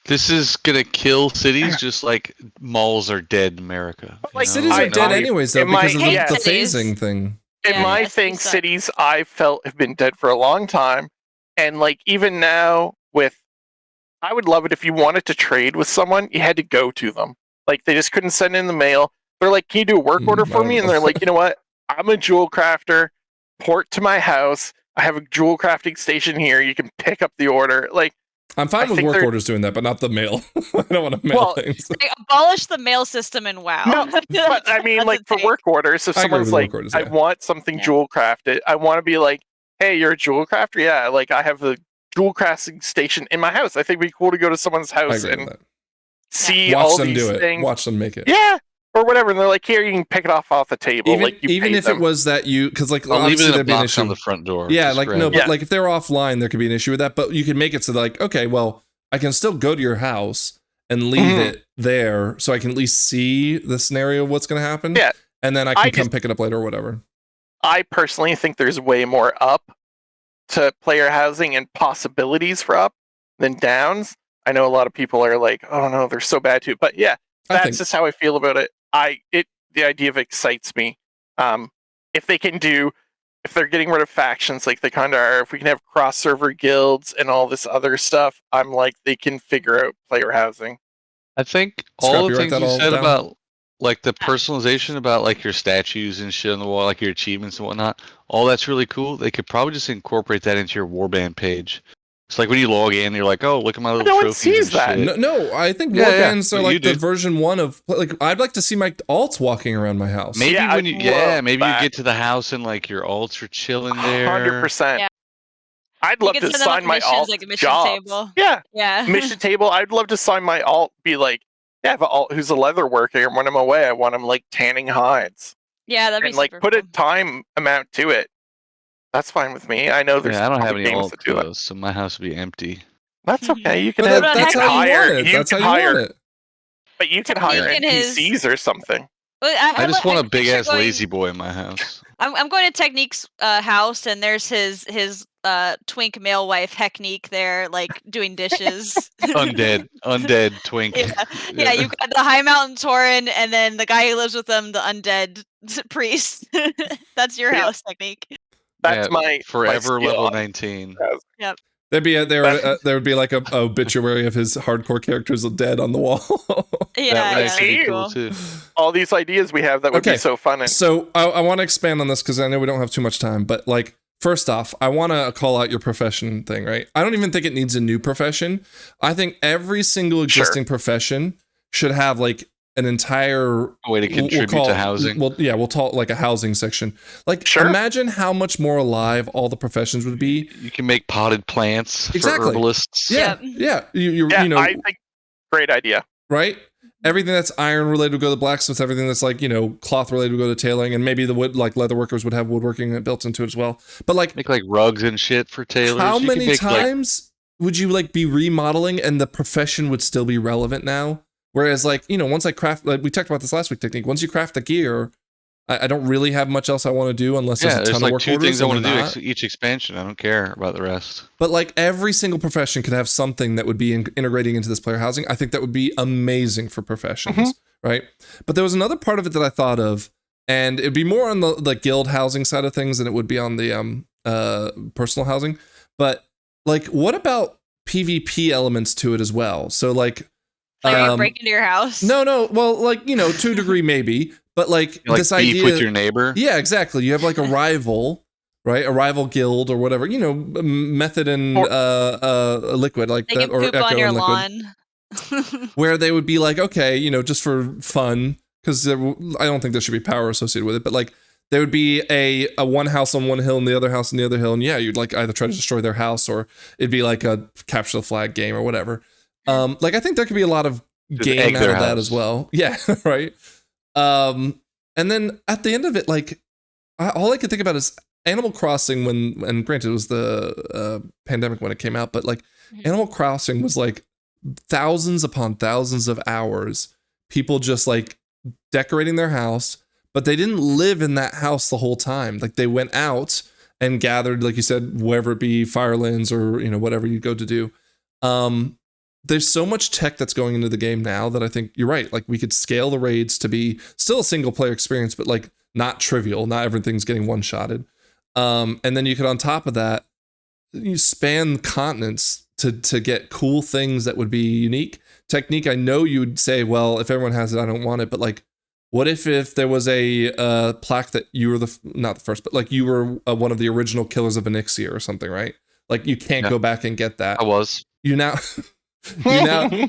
This is gonna kill cities just like malls are dead in America. Like, cities are dead anyways though because of the phasing thing. In my thing, cities I felt have been dead for a long time. And like even now with I would love it if you wanted to trade with someone, you had to go to them. Like they just couldn't send in the mail. They're like, can you do a work order for me? And they're like, you know what? I'm a jewel crafter. Port to my house. I have a jewel crafting station here. You can pick up the order. Like I'm fine with work orders doing that, but not the mail. I don't want to mail things. They abolish the mail system in WoW. No, but I mean, like for work orders, if someone's like, I want something jewel crafted, I want to be like, hey, you're a jewel crafter? Yeah, like I have the jewel crafting station in my house. I think it'd be cool to go to someone's house and see all these things. Watch them make it. Yeah. Or whatever, and they're like, "Here, you can pick it off the table." Even if it was that you, because like obviously there'd be an box issue on the front door. Yeah, like no, but like if they're offline, there could be an issue with that. But you can make it so that like, okay, well, I can still go to your house and leave it there, so I can at least see the scenario of what's going to happen. Yeah, and then I can come pick it up later or whatever. I personally think there's way more up to player housing and possibilities for up than downs. I know a lot of people are like, "Oh no, they're so bad too," but yeah, that's just how I feel about it. The idea of it excites me. If they can do if they're getting rid of factions like they kind of are, if we can have cross-server guilds and all this other stuff, I'm like, they can figure out player housing. I think Scrap, all you the write things that you all said down? about like the personalization about like your statues and shit on the wall, like your achievements and whatnot, all that's really cool. They could probably just incorporate that into your warband page. It's like when you log in, you're like, oh, look at my little No one trophies sees and that. shit. No, I think Yeah, yeah, warbands are but you like the do. version 1 of like. I'd like to see my alts walking around my house. Maybe Yeah, when I'd you maybe love you get to the house and like your alts are chilling there. 100%. Yeah. I'd You love could to send them up assign my missions, alt like a mission jobs. table. Yeah, Yeah. mission table. I'd love to assign my alt. Be like, yeah, I have an alt who's a leather worker, and when I'm away, I want him like tanning hides, Yeah, that'd be and like super put cool. a time amount to it. That's fine with me. I know there's Yeah, I don't have probably any games alt that do that. clothes, so my house would be empty. That's okay. You can But have. that's you how can you hire. want it. That's how can you hire, want it. But you can Technique hire in his- NPCs or something. Well, I just want a big picture ass lazy boy in my house. I'm going to Technique's house, and there's his twink male wife Heckneek there, like doing dishes. undead twink. Yeah, you've got the High Mountain Tauren, and then the guy who lives with them, the undead priest. That's your Yeah. house, Technique. That's Yeah, my forever my skill. level 19. There would be like a obituary of his hardcore characters dead on the wall. Yeah, That would yeah, actually be that'd be cool too. All these ideas we have that would Okay, be so fun. And So I want to expand on this because I know we don't have too much time, but like, first off, I want to call out your profession thing, right? I don't even think it needs a new profession. I think every single existing profession should have like an entire A way to contribute to housing. We'll talk like a housing section. Like, Sure. imagine how much more alive all the professions would be. You can make potted plants Exactly. for herbalists. Yeah, Yep. you know, I think great idea. right? Everything that's iron related would go to blacksmiths. Everything that's like, cloth related would go to tailoring, and maybe the wood, like leather workers, would have woodworking built into it as well. But like, Make like rugs and shit for tailors. how You can many make, like, times would you like be remodeling and the profession would still be relevant now? Whereas like, once I craft, like we talked about this last week, Technique, once you craft the gear, I don't really have much else I want to do unless there's a ton there's of like work two orders. things I and want to they're do not. each expansion. I don't care about the rest. But like every single profession could have something that would be integrating into this player housing. I think that would be amazing for professions, right? But there was another part of it that I thought of, and it'd be more on the guild housing side of things than it would be on the personal housing. But like, what about PvP elements to it as well? So like, Like break into your house. no, well, like, to a degree maybe, but like, Like this beef idea with your neighbor. Yeah, exactly. You have like a rival, right? A rival guild or whatever. Method and liquid, like They that, can or poop Echo on your and liquid, lawn. where they would be like, okay, just for fun, because I don't think there should be power associated with it, but like there would be a one house on one hill and the other house on the other hill, and yeah, you'd like either try to destroy their house or it'd be like a capture the flag game or whatever. Like I think there could be a lot of Just game egg out their of that house. as well. Yeah, right. And then at the end of it, like all I could think about is Animal Crossing and granted it was the pandemic when it came out, but like Animal Crossing was like thousands upon thousands of hours, people just like decorating their house, but they didn't live in that house the whole time. Like they went out and gathered, like you said, wherever it be, Firelands or whatever you go to do. There's so much tech that's going into the game now that I think you're right. Like we could scale the raids to be still a single player experience, but like not trivial. Not everything's getting one-shotted. And then you could, on top of that, you span continents to get cool things that would be unique. Technique, I know you'd say, well, if everyone has it, I don't want it. But like, what if there was a plaque that you were not the first, but like you were one of the original killers of Onyxia or something, right? Like you can't go back and get that. I was. You now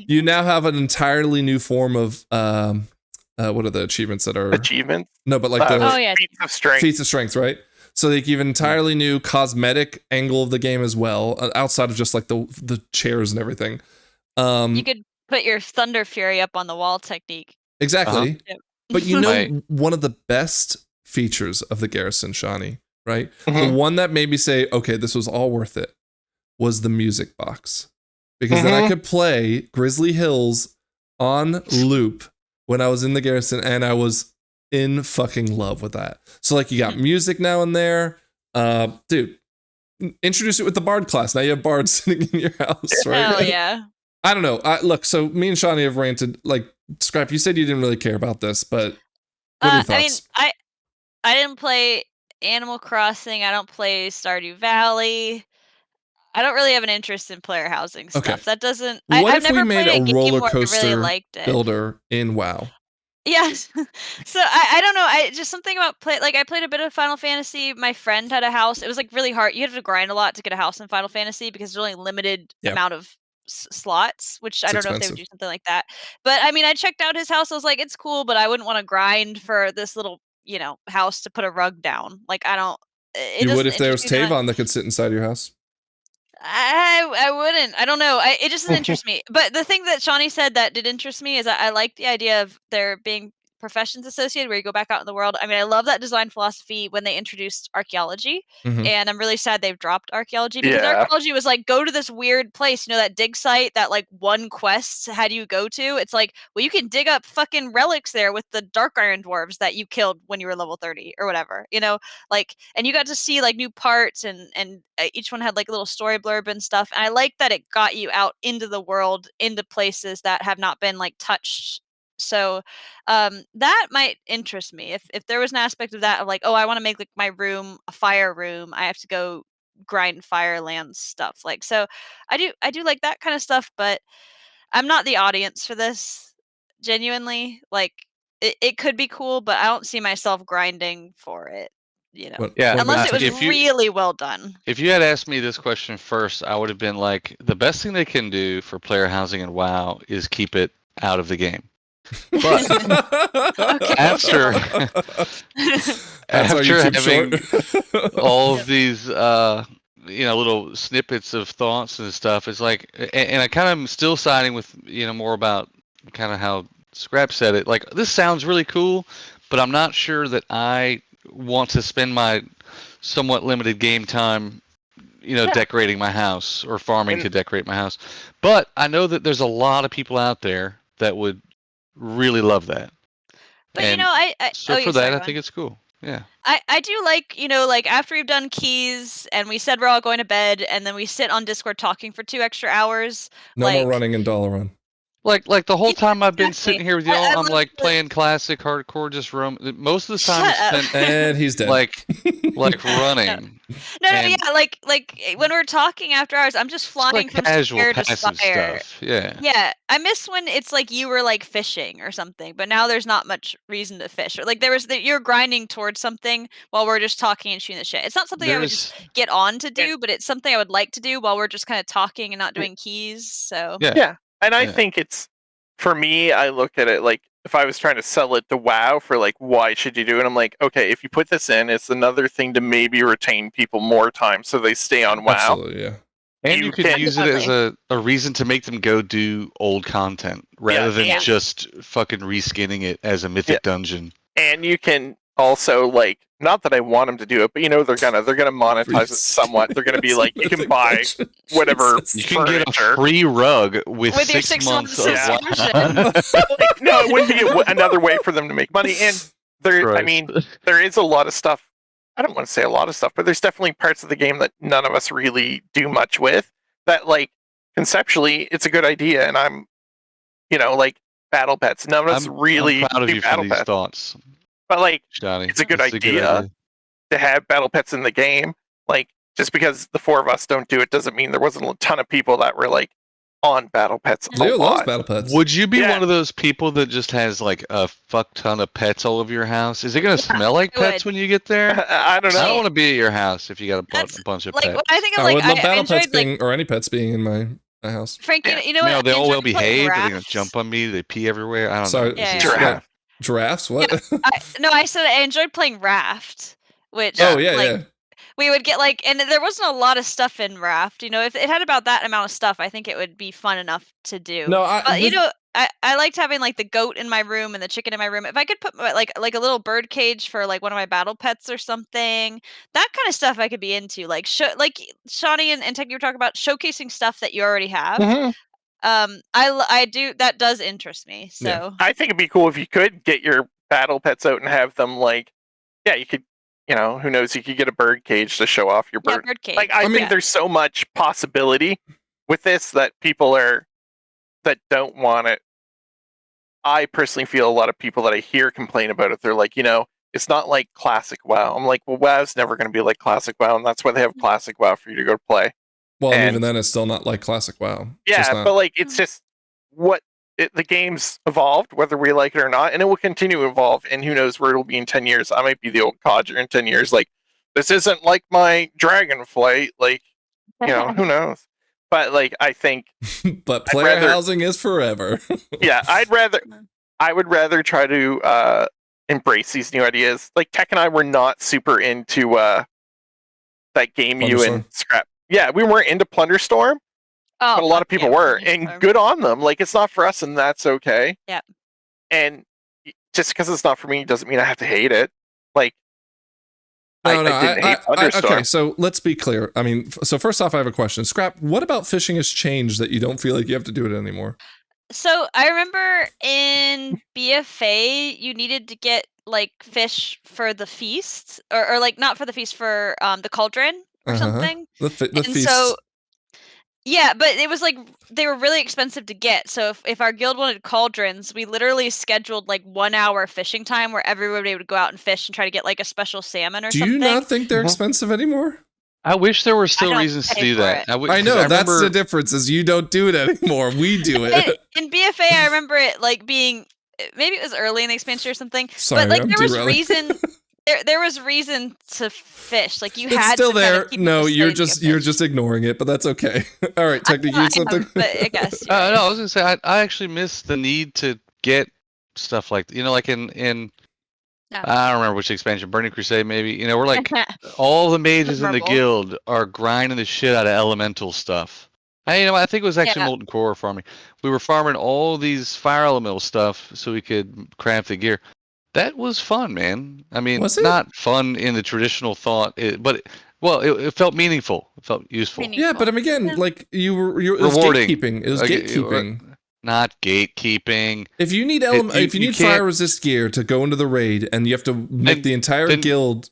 you now have an entirely new form of what are the achievements that are Achievements? no, but like the Oh, yeah. Feats of strength. feats of strength, right? So they give an entirely new cosmetic angle of the game as well, outside of just like the chairs and everything. You could put your Thunder Fury up on the wall, Technique. Exactly. Yep. But Right. one of the best features of the Garrison, Shawnee, right? The Mhm. one that made me say, okay, this was all worth it, was the music box. Because then I could play Grizzly Hills on loop when I was in the Garrison, and I was in fucking love with that. So like you got music now and there. Dude, introduce it with the Bard class. Now you have Bards sitting in your house, right? Hell yeah. I don't know. Look, so me and Shawnee have ranted. Like, Scrap, you said you didn't really care about this, but what are your I mean, thoughts? I didn't play Animal Crossing. I don't play Stardew Valley. I don't really have an interest in player housing stuff. Okay. That doesn't. What I've if we never made played a a game roller where I really coaster liked it. builder in WoW? Yes. So I don't know. I just something about I played a bit of Final Fantasy. My friend had a house. It was like really hard. You have to grind a lot to get a house in Final Fantasy because there's only limited Yeah. amount of slots, which I It's don't know if they would expensive. do something like that. But I mean, I checked out his house. I was like, it's cool, but I wouldn't want to grind for this little, house to put a rug down. Like I don't. It You would doesn't if there was interest me that much. Tavon that could sit inside your house. I wouldn't. I don't know. It just doesn't interest me. But the thing that Shawnee said that did interest me is I like the idea of there being professions associated where you go back out in the world. I mean, I love that design philosophy when they introduced archaeology, Mhm. and I'm really sad they've dropped archaeology because Yeah. archaeology was like go to this weird place, that dig site that like one quest had you go to. It's like, well, you can dig up fucking relics there with the dark iron dwarves that you killed when you were level 30 or whatever, like, and you got to see like new parts and each one had like a little story blurb and stuff. And I like that it got you out into the world, into places that have not been like touched. So that might interest me if there was an aspect of that of like, oh, I want to make like my room a fire room, I have to go grind firelands stuff. Like, so I do like that kind of stuff, but I'm not the audience for this. Genuinely, like it could be cool, but I don't see myself grinding for it. What Yeah, Unless it about was you? really well done. If you had asked me this question first, I would have been like, the best thing they can do for player housing in WoW is keep it out of the game. But Okay. after That's our after YouTube having short. all of these little snippets of thoughts and stuff, it's like, and I kind of am still siding with more about kind of how Scrap said it. Like, this sounds really cool, but I'm not sure that I want to spend my somewhat limited game time decorating my house or farming to decorate my house. But I know that there's a lot of people out there that would really love that. But And I so for that, I think it's cool. Yeah. I do like, like after we've done keys and we said we're all going to bed and then we sit on Discord talking for 2 extra hours. No like, more running in Dalaran. Like the whole Yeah, time I've been exactly. sitting here with I y'all, I'm love like the- playing classic, hardcore, just roam. Most of the time Shut up. is spent And he's dead. like running. No, and yeah, like when we're talking after hours, I'm just It's flying like from casual, spire to passive spire. stuff. Yeah. Yeah, I miss when it's like you were like fishing or something, but now there's not much reason to fish. Or like you're grinding towards something while we're just talking and shooting the shit. It's not something I would just get on to do, but it's something I would like to do while we're just kind of talking and not doing keys. So Yeah. And I Yeah. think it's, for me, I look at it like if I was trying to sell it to WoW for like, why should you do it? I'm like, okay, if you put this in, it's another thing to maybe retain people more time so they stay on WoW. Absolutely, yeah. And You you could can- use it as a reason to make them go do old content rather than Yeah. just fucking reskinning it as a mythic dungeon. And you can also like, not that I want them to do it, but they're gonna monetize it somewhat. They're gonna be like, you can buy whatever Jesus. You can get a furniture. free rug with your 6 6 months months of subscription. Like, no, it wouldn't be another way for them to make money. And I mean, there is a lot of stuff. I don't want to say a lot of stuff, but there's definitely parts of the game that none of us really do much with. That like conceptually, it's a good idea, and I'm, like battle pets. None of us really I'm proud of do you for battle these pets, thoughts, but like Johnny. it's a good idea to have battle pets in the game. Like just because the 4 of us don't do it doesn't mean there wasn't a ton of people that were like on battle pets. A Leo loves lot. battle pets. Would you be Yeah. one of those people that just has like a fuck ton of pets all over your house? Is it going to smell like I pets would. when you get there? I don't I don't know. want to be at your house if you got a That's, bunch of like pets. when I think of I like would love I battle pets enjoyed like being, or any pets being in my house. Frank, Yeah. you know what? Are they I all well enjoyed playing behaved? Are they going Rafts. to jump on me? Do they pee everywhere? I don't Sorry, know. Yeah, This is- yeah. Giraffe. Giraffes? What? I said I enjoyed playing Raft, which Oh, yeah, like yeah. we would get like, and there wasn't a lot of stuff in Raft. If it had about that amount of stuff, I think it would be fun enough to do. No, But I liked having like the goat in my room and the chicken in my room. If I could put like a little bird cage for like one of my battle pets or something, that kind of stuff I could be into. Like like Shawnee and Tech, you were talking about showcasing stuff that you already have. Mhm. I do, that does interest me. So Yeah. I think it'd be cool if you could get your battle pets out and have them like, yeah, you could, who knows, you could get a bird cage to show off your yeah, bird. bird cage. Like, I think there's so much possibility with this that people that don't want it. I personally feel a lot of people that I hear complain about it, they're like, It's not like classic WoW. I'm like, well, WoW's never going to be like classic WoW, and that's why they have classic WoW for you to go play. Well, and even And- then, it's still not like classic WoW. Yeah, but like it's just the game's evolved, whether we like it or not, and it will continue to evolve. And who knows where it'll be in 10 years? I might be the old codger in 10 years. Like, this isn't like my Dragonflight. Like, who knows? But like, I think. But player housing is forever. Yeah, I would rather try to embrace these new ideas. Like Tech and I were not super into that game you and Scrap. Yeah, we weren't into Plunderstorm. Oh, But a lot of people were, and good on them. Like, it's not for us, and that's okay. Yeah. And just because it's not for me doesn't mean I have to hate it. Like, I didn't hate Thunderstorm. Okay, so let's be clear. I mean, so first off, I have a question. Scrap, what about fishing has changed that you don't feel like you have to do it anymore? So I remember in BFA, you needed to get like fish for the feast, or like not for the feast, for the cauldron or something. The and feast. so yeah, but it was like they were really expensive to get. So if our guild wanted cauldrons, we literally scheduled like 1 hour fishing time where everybody would go out and fish and try to get like a special salmon or something. Do you not think they're expensive anymore? I wish there were still reasons to do that. I know, that's the difference, is you don't do it anymore. We do it. In BFA, I remember it like being, maybe it was early in the expansion or something. Sorry, but like I'm there was derailing. reason. There was reason to fish. Like you It's had still to kind of there. keep No, the you're vicinity of just fish. ignoring it, but that's okay. All right, Tech, did you need something? But I guess. No, I was gonna say I actually miss the need to get stuff like like in I don't remember which expansion, Burning Crusade maybe. We're like all the mages in the Memorable. guild are grinding the shit out of elemental stuff. I think it was actually Yeah. Molten Core farming. We were farming all these fire elemental stuff so we could craft the gear. That was fun, man. I mean, Was it? not fun in the traditional thought, but it felt meaningful. It felt useful. Meaningful. Yeah, but again, Yeah. like it was Rewarding. gatekeeping. It was Okay, gatekeeping. Not gatekeeping. If you need if you you need can't- fire resist gear to go into the raid, and you have to make the entire then- guild.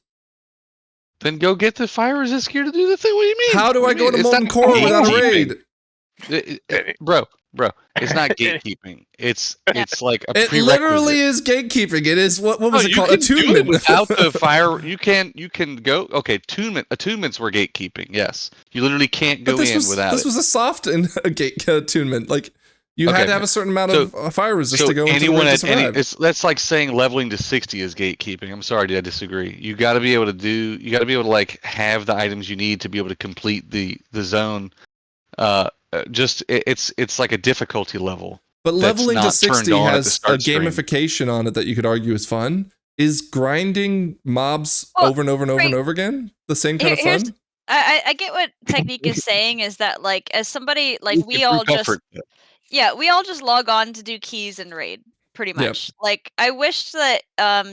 Then go get the fire resist gear to do the thing. What do you mean? How do I What go to mean? It's Molten not Core without a gatekeeping. raid? Bro, it's not gatekeeping. It's like a It prerequisite. literally is gatekeeping. It is what was No, it you called? can do it Attunement. without the fire. You can go. Okay, attunements were gatekeeping. Yes, you literally can't go But in without this it. was a soft gate attunement. Like you Okay, had to have a certain amount of fire resist So to go into the anyone raid to at any, survive. that's like saying leveling to 60 is gatekeeping. I'm sorry, I disagree. You got to be able to like have the items you need to be able to complete the zone. It's like a difficulty level. But that's leveling to not turned 60 on at the has a start screen. gamification on it that you could argue is fun. Is grinding mobs Well, over and over and over and right. over again the same kind of Here's- fun? I get what Technique is saying, is that like as somebody like we all just we all just log on to do keys and raid pretty Yep. much. Like I wish that I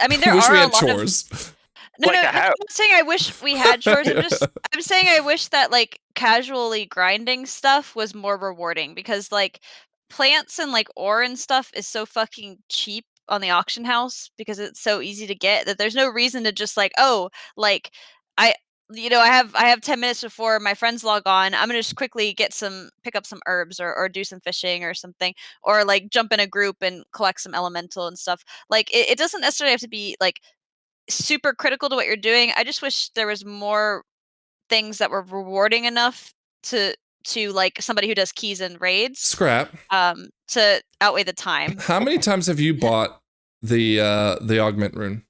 mean there Wish are we a had lot chores. of Like I I'm have. not saying I wish we had chores. I'm saying I wish that like casually grinding stuff was more rewarding, because like plants and like ore and stuff is so fucking cheap on the auction house because it's so easy to get that there's no reason to just like, oh, like I I have 10 minutes before my friends log on. I'm gonna just quickly pick up some herbs or do some fishing or something, or like jump in a group and collect some elemental and stuff. Like it doesn't necessarily have to be like super critical to what you're doing. I just wish there was more things that were rewarding enough to like somebody who does keys and raids Scrap. to outweigh the time. How many times have you bought the augment rune?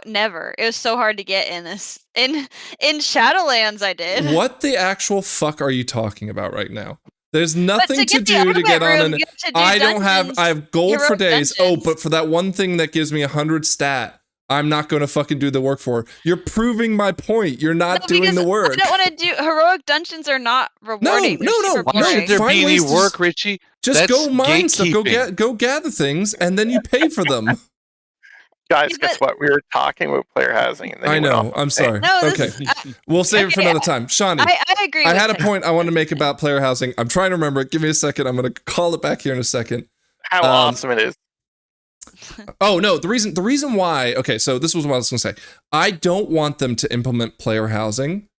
Never. It was so hard to get in this in Shadowlands. I did. What the actual fuck are you talking about right now? There's nothing to get the do to augment get on room, an. you have to do I don't have. dungeons, I have gold for heroic days. dungeons. Oh, but for that one thing that gives me 100 stat, I'm not going to fucking do the work for. You're proving my point. You're not No, doing because the work. I don't want to do heroic dungeons. Are not rewarding. They're no, super Why boring. should there Find be ways any to work, Richie? Just That's go mine stuff. gatekeeping. Go gather things, and then you pay for them. Guys, Yeah, guess what? We were talking about player housing, and then I you went know. off I'm on sorry. No, this Okay, is, we'll save it for okay, another time. Shawnee, I agree. I with had a Technique. point I want to make about player housing. I'm trying to remember it. Give me a second. I'm going to call it back here in a second. how awesome it is. Oh no, the reason why. Okay, so this was what I was going to say. I don't want them to implement player housing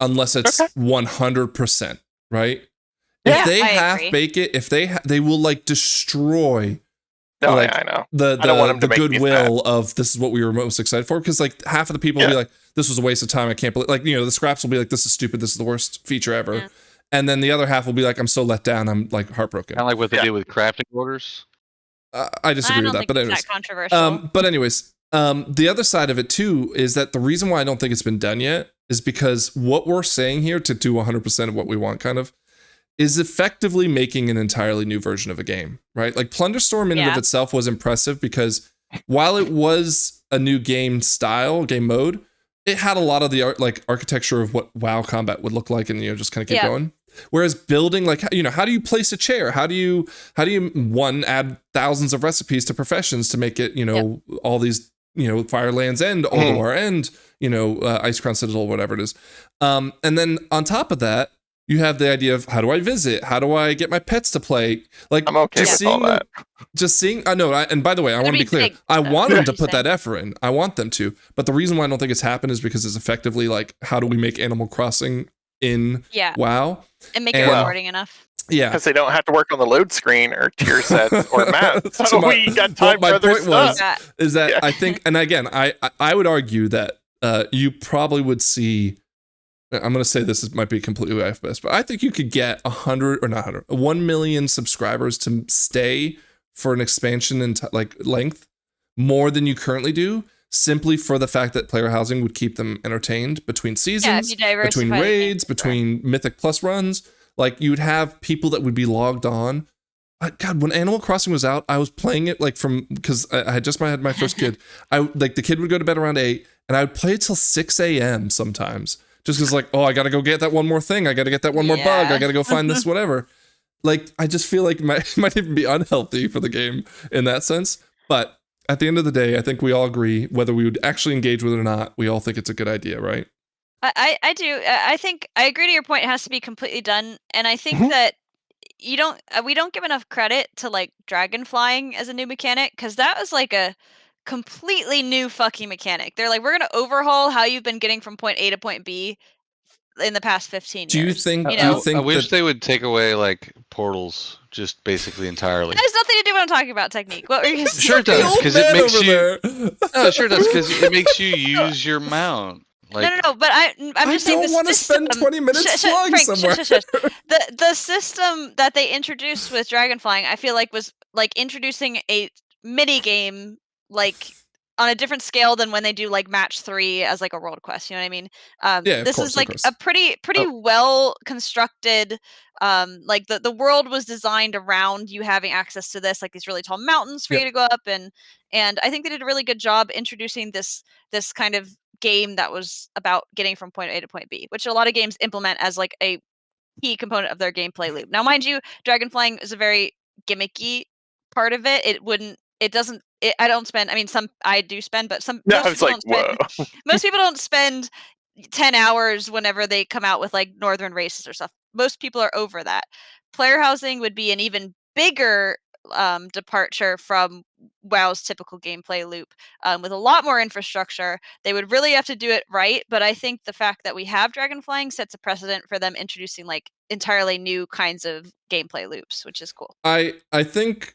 unless it's 100%, right? Yeah, If they I half agree. bake it, if they will like destroy No, like I know. the I don't want him to make me goodwill of this is what we were most excited for, because like half of the people will be like, this was a waste of time, I can't believe, like, you know, the scraps will be like, this is stupid, this is the worst feature ever. Yeah. And then the other half will be like, I'm so let down, I'm like heartbroken. Kind of like what they did with crafting orders. I disagree with that, but anyways. It's that controversial. But anyways, the other side of it too is that the reason why I don't think it's been done yet is because what we're saying here to do 100% of what we want kind of is effectively making an entirely new version of a game, right? Like Plunderstorm in and of itself was impressive because while it was a new game style, game mode, it had a lot of the architecture of what WoW combat would look like, and you know, just kind of keep going. Whereas building, like, you know, how do you place a chair? How do you one, add thousands of recipes to professions to make it, you know, all these, you know, Firelands End, Ulduar End, you know, Icecrown Citadel, whatever it is. And then on top of that, you have the idea of how do I visit? How do I get my pets to play? Like, I'm okay with all that. Just seeing, I know, and by the way, I want to be clear. I want them to put that effort in. I want them to. But the reason why I don't think it's happened is because it's effectively like, how do we make Animal Crossing in WoW? And make it rewarding enough. Yeah. Because they don't have to work on the load screen or tier sets or maps. So we got time for other stuff. Is that I think, and again, I would argue that you probably would see, I'm going to say this might be completely off base, but I think you could get 1 million subscribers to stay for an expansion in like length more than you currently do, simply for the fact that player housing would keep them entertained between seasons, between raids, between Mythic Plus runs. Like, you'd have people that would be logged on. God, when Animal Crossing was out, I was playing it like because I had just had my first kid. The kid would go to bed around 8, and I would play it till 6 a.m. sometimes. Just because, like, oh, I got to go get that one more thing. I got to get that one more bug. I got to go find this whatever. Like, I just feel like it might even be unhealthy for the game in that sense. But at the end of the day, I think we all agree, whether we would actually engage with it or not, we all think it's a good idea, right? I do. I think I agree to your point. It has to be completely done. And I think that we don't give enough credit to like dragon flying as a new mechanic, because that was like a completely new fucking mechanic. They're like, we're going to overhaul how you've been getting from point A to point B in the past 15 years. Do you think, I wish they would take away like portals just basically entirely. That has nothing to do with what I'm talking about, technique. What were you saying? Sure it does, because it makes you no, sure it does, because it makes you use your mount. Like, No, but I'm just saying I don't want to spend 20 minutes flying somewhere. The system that they introduced with dragon flying, I feel like was like introducing a mini game, like on a different scale than when they do like match 3 as like a world quest. You know what I mean? This is like a pretty well constructed. Like the world was designed around you having access to this, like these really tall mountains for you to go up, and I think they did a really good job introducing this kind of game that was about getting from point A to point B, which a lot of games implement as like a key component of their gameplay loop. Now, mind you, dragon flying is a very gimmicky part of it. I don't spend. I mean, I do spend, but most people don't spend 10 hours whenever they come out with like northern races or stuff. Most people are over that. Player housing would be an even bigger departure from WoW's typical gameplay loop, with a lot more infrastructure. They would really have to do it right, but I think the fact that we have dragon flying sets a precedent for them introducing like entirely new kinds of gameplay loops, which is cool. I think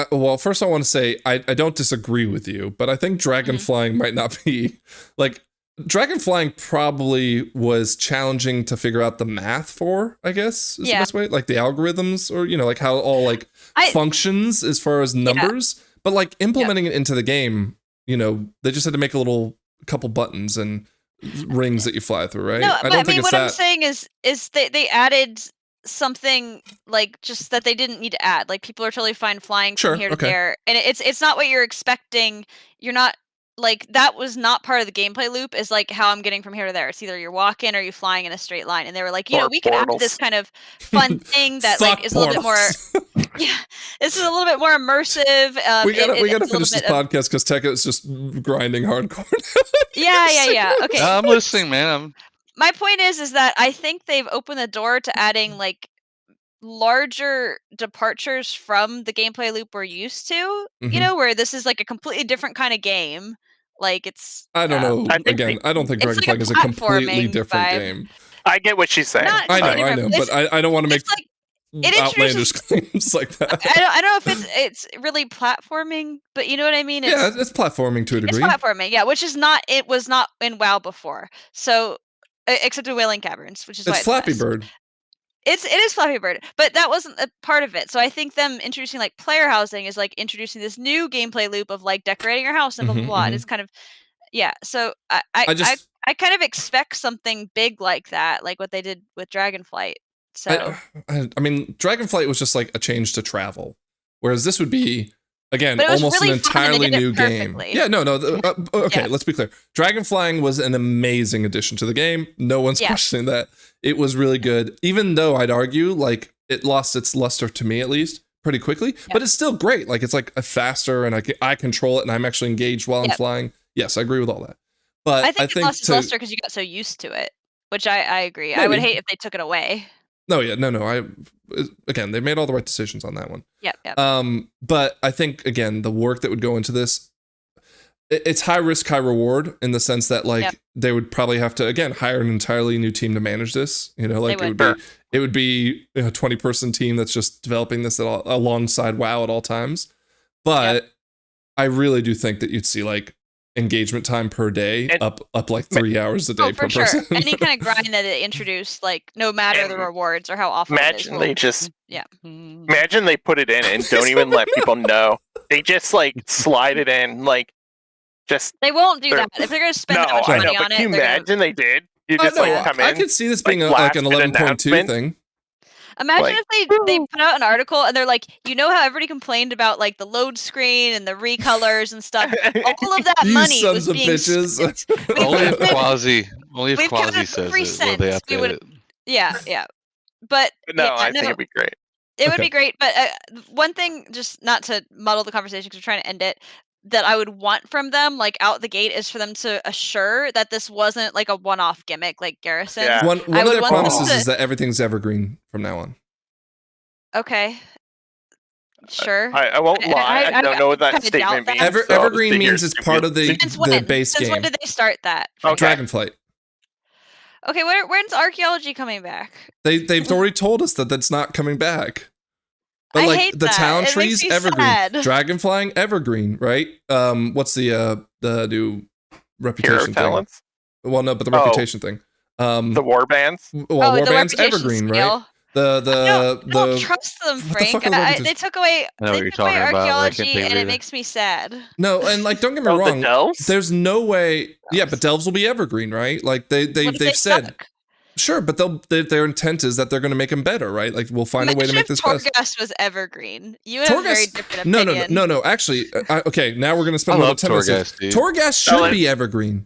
well, first I want to say I don't disagree with you, but I think dragon flying might not be like, dragon flying probably was challenging to figure out the math for, I guess is the best way, like the algorithms, or, you know, like how all like functions as far as numbers, but like implementing it into the game, you know, they just had to make a couple buttons and rings that you fly through, right? No, but I mean, what I'm saying is they added something like just that they didn't need to add. Like, people are totally fine flying from here to there, and it's not what you're expecting. You're not like, that was not part of the gameplay loop, is like how I'm getting from here to there. It's either you're walking or you flying in a straight line. And they were like, you know, we could add this kind of fun thing that like is a little bit more this is a little bit more immersive. We gotta finish this podcast because Tekka is just grinding hardcore. Yeah. Okay. I'm listening, man. My point is that I think they've opened the door to adding like larger departures from the gameplay loop we're used to, you know, where this is like a completely different kind of game. Like, it's I don't know. I don't think Dragon Flag is a completely different game. I get what she's saying. I know, but I don't want to make outlandish claims like that. I don't know if it's really platforming, but you know what I mean. It's platforming to a degree. It's platforming, yeah, which is not. It was not in WoW before, so except in Wailing Caverns, which is why It's it's Flappy best. Bird. It is Flappy Bird, but that wasn't a part of it. So I think them introducing like player housing is like introducing this new gameplay loop of like decorating your house and blah blah blah. And it's kind of So I kind of expect something big like that, like what they did with Dragonflight. So I mean, Dragonflight was just like a change to travel, whereas this would be again But it was almost really an fun and they entirely did it new game. perfectly. Yeah, no. Okay, Yeah. let's be clear. Dragonflying was an amazing addition to the game. No one's questioning that. It was really good, even though I'd argue like it lost its luster to me at least pretty quickly. But it's still great. Like it's like a faster, and I control it, and I'm actually engaged while I'm flying. Yes, I agree with all that. But I think it lost its luster because you got so used to it, which I agree. Maybe. I would hate if they took it away. No, again, they made all the right decisions on that one. Yep. But I think again, the work that would go into this, it's high risk, high reward in the sense that like they would probably have to again hire an entirely new team to manage this. You know, like it would be a 20-person team that's just developing this alongside WoW at all times. But I really do think that you'd see like engagement time per day up like 3 hours a day per person. Any kind of grind that it introduced, like no matter the rewards or how often imagine it is, imagine they put it in and don't even let people know. They just like slide it in, like just they won't do that if they're gonna spend that much money on it. Can you imagine they did? You just like come in. I could see this being like an 11.2 thing. Imagine if they put out an article and they're like, you know how everybody complained about like the load screen and the recolors and stuff. All of that money was being spent. Only if Quasi says it, will they update it. Yeah. But no, I think it'd be great. It would be great, but one thing, just not to muddle the conversation because we're trying to end it, that I would want from them, like out the gate, is for them to assure that this wasn't like a one-off gimmick like Garrison. Yeah. One of their promises is that everything's evergreen from now on. Okay. Sure. I won't lie. I don't know what that statement means. Evergreen means it's part of the base game. Since when did they start that? Dragonflight. Okay, when's archaeology coming back? They've already told us that that's not coming back. But like hate the that. town It trees, makes me evergreen. sad. Dragonflying, evergreen, right? What's the new reputation thing? Well, no, but the reputation thing. The war bands. Well, war bands, evergreen, right? I don't trust them, Frank. They took away archaeology, and it makes me sad. No, and like don't get me wrong. The delves? There's no way. Yeah, but delves will be evergreen, right? Like they've said. Suck? Sure, but their intent is that they're going to make them better, right? Like we'll find a way to make this better. Torghast was evergreen. You have a very different opinion. No. Actually, okay. Now we're going to spend a little time on this. Torghast should be evergreen.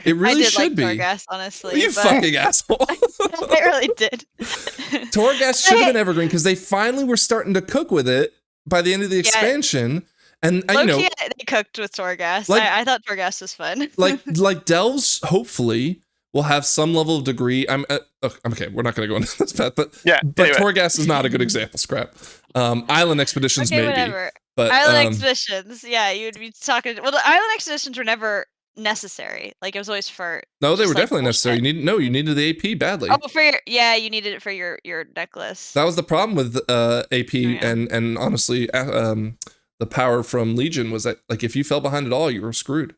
It really should be. Torghast, honestly. You fucking asshole. I really did. Torghast should have been evergreen because they finally were starting to cook with it by the end of the expansion. And they cooked with Torghast. I thought Torghast was fun. like delves, hopefully, will have some level of degree. I'm okay. We're not going to go into this path, but Torghast is not a good example. Scrap. Island expeditions, maybe. Whatever. But Island expeditions, you would be talking. Well, the island expeditions were never necessary. Like it was always for. No, they were definitely necessary. You needed the AP badly. Oh, you needed it for your necklace. That was the problem with AP and honestly, the power from Legion was that like if you fell behind at all, you were screwed.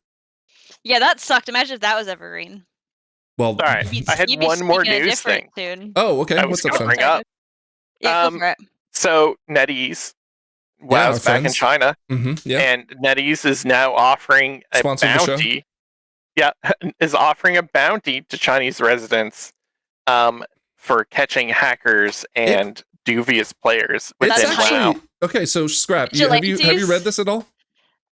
Yeah, that sucked. Imagine if that was evergreen. Well, all right. I had one more news thing. Oh, okay. What's up, Sean? Yeah, go for it. So NetEase, WoW's back in China, and NetEase is now offering a bounty. Yeah, is offering a bounty to Chinese residents, for catching hackers and dubious players within WoW. Okay. So Scrap, have you read this at all?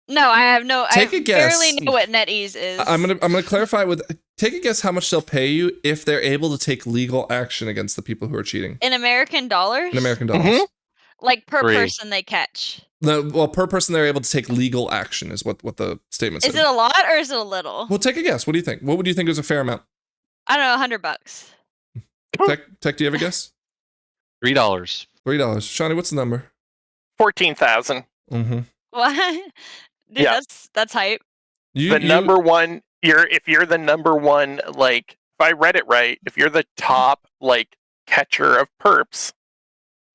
No, I have no. Take a guess. Barely know what NetEase is. I'm gonna clarify with. Take a guess how much they'll pay you if they're able to take legal action against the people who are cheating. In American dollars? In American dollars. Like per person they catch. No, well, per person they're able to take legal action is what the statement says. Is it a lot or is it a little? Well, take a guess. What do you think? What would you think is a fair amount? I don't know, $100. Tech, do you have a guess? $3. Shawnee, what's the number? 14,000. Mm-hmm. What? Dude, that's hype. Number one. If you're the number one, like if I read it right, if you're the top like catcher of perps,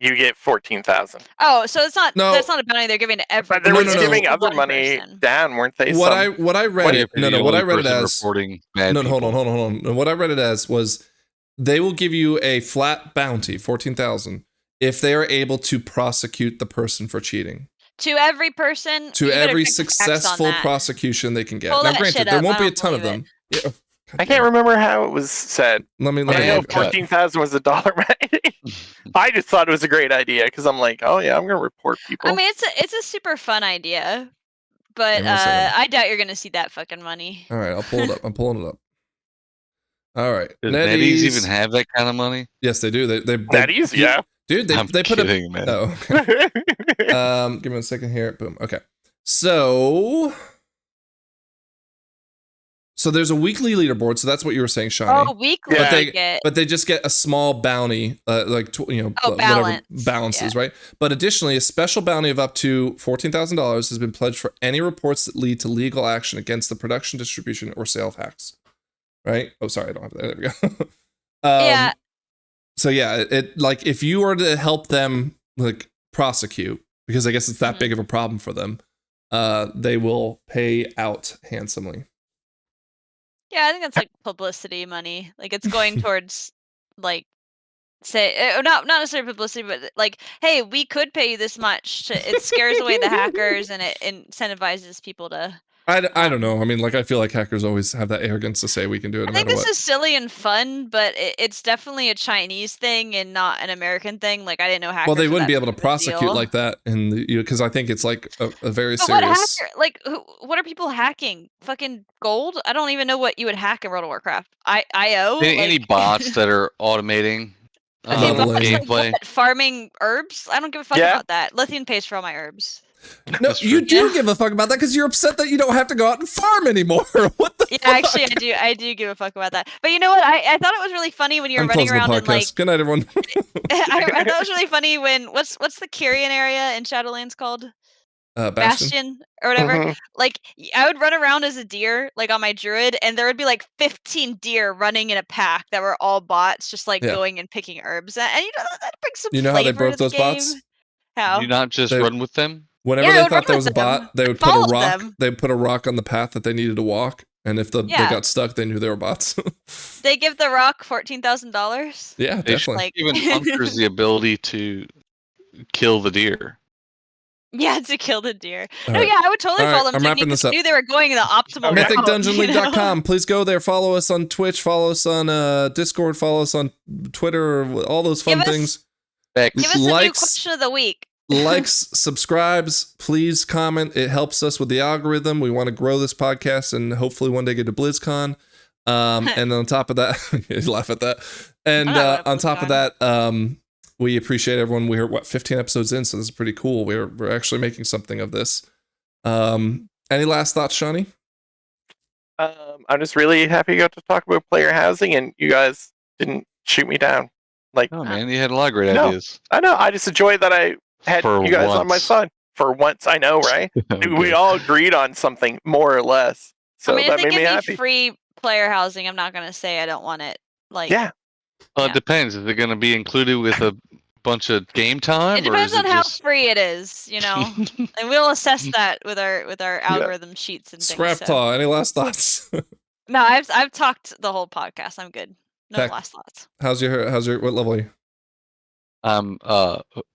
you get 14,000. Oh, so it's not. No. That's not a bounty they're giving to everyone. But they were No. giving Just other one money person. down, weren't they? What I read What it. if you're No. the What I only read it person as. reporting bad No, people? hold on. And what I read it as was they will give you a flat bounty, 14,000, if they are able to prosecute the person for cheating. To every person. To you better every check the facts on successful that. prosecution they can get. Pull Now, that granted, shit there up. won't I be a don't ton of believe them. Yeah. I can't remember how it was said. Let me I know look. 14,000 was a dollar. I just thought it was a great idea because I'm like, oh yeah, I'm gonna report people. I mean, it's a super fun idea, but Give me a second. I doubt you're gonna see that fucking money. All right, I'll pull it up. I'm pulling it up. All right. Does NetEase even have that kind of money? Yes, they do. They NetEase, yeah. Dude, I'm they put kidding, man. Oh, okay. Give me a second here. Boom. Okay. So there's a weekly leaderboard. So that's what you were saying, Shawnee. Oh, weekly. Yeah. But they just get a small bounty, whatever balance. balances, right? But additionally, a special bounty of up to $14,000 has been pledged for any reports that lead to legal action against the production, distribution, or sale of hacks. Right? Oh, sorry, I don't have that. There we go. Yeah. So yeah, it like if you were to help them like prosecute, because I guess it's that big of a problem for them, they will pay out handsomely. Yeah, I think that's like publicity money. Like it's going towards like say not necessarily publicity, but like, hey, we could pay you this much. It scares away the hackers and it incentivizes people to. I don't know. I mean, like I feel like hackers always have that arrogance to say we can do it. I think this is silly and fun, but it's definitely a Chinese thing and not an American thing. Like I didn't know hackers. Well, they were wouldn't that be able to big of a prosecute deal. like that, and because I think it's like a very But serious. what hacker? Like what are people hacking? Fucking gold? I don't even know what you would hack in World of Warcraft. IO? Any bots that are automating Okay, but it's like gameplay. what, farming herbs? I don't give a fuck about that. Lithium paste for all my herbs. No, That's you true. do give a fuck about that because you're upset that you don't have to go out and farm anymore. What the Yeah, fuck? actually, I do give a fuck about that. But you know what? I thought it was really funny when you were I'm running closing the around and like. podcast. Good night, everyone. I thought it was really funny when what's the Kyrian area in Shadowlands called? Bastion. Or whatever. Mhm. Like I would run around as a deer, like on my druid, and there would be like 15 deer running in a pack that were all bots, just like going and picking herbs. And you know that brings some. You know how they flavor broke to the those game. bots? How? Do you not just run with them? Whenever Yeah, I they would thought run there was a with them. bot, they would put a Followed rock. them. They would put a rock on the path that they needed to walk, and if they got stuck, they knew they were bots. They give the rock $14,000. Yeah, They should definitely. Like even hunters the ability to kill the deer. yeah, to kill the deer. All No, right. yeah, I would totally All right, follow them. I'm too, wrapping because this up. I knew they were going the optimal route. MythicDungeonLeague.com. Please go there. Follow us on Twitch. Follow us on Discord. Follow us on Twitter. All those fun things. Give us a new question of the week. Likes, subscribes, please comment. It helps us with the algorithm. We want to grow this podcast and hopefully one day get to BlizzCon. And on top of that, you laugh at that. And on top of that, we appreciate everyone. We're 15 episodes in, so this is pretty cool. We're actually making something of this. Any last thoughts, Shawnee? I'm just really happy you got to talk about player housing, and you guys didn't shoot me down. Like, oh man, you had a lot of great ideas. I know. I just enjoyed that I had For you guys on my once. side for once. I know, right? We all agreed on something more or less, so I mean, that if they made me give me happy. free player housing, I'm not gonna say I don't want it. Like, Yeah, Well, it depends. Is it going to be included with a bunch of game time? it depends or is on it how just... free it is, you know. And we'll assess that with our algorithm sheets and things. Scraptaw, any last thoughts? No, I've talked the whole podcast. I'm good. No Heck. last thoughts. How's your what level are you? I'm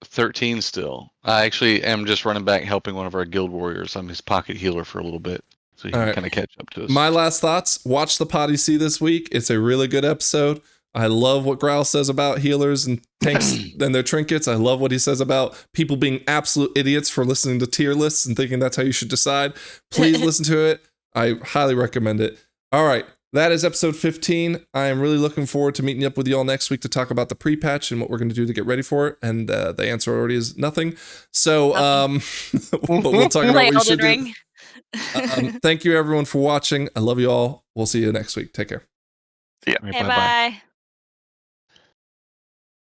13 still. I actually am just running back helping one of our guild warriors. I'm his pocket healer for a little bit, so he All can right. kind of catch up to us. My last thoughts. Watch the Potty See this week. It's a really good episode. I love what Growl says about healers and tanks and their trinkets. I love what he says about people being absolute idiots for listening to tier lists and thinking that's how you should decide. Please listen to it. I highly recommend it. All right. That is episode 15. I am really looking forward to meeting up with you all next week to talk about the pre-patch and what we're going to do to get ready for it. And the answer already is nothing. So but we'll talk about what you should do. Thank you everyone for watching. I love you all. We'll see you next week. Take care. See ya. All right, Hey, bye-bye. bye.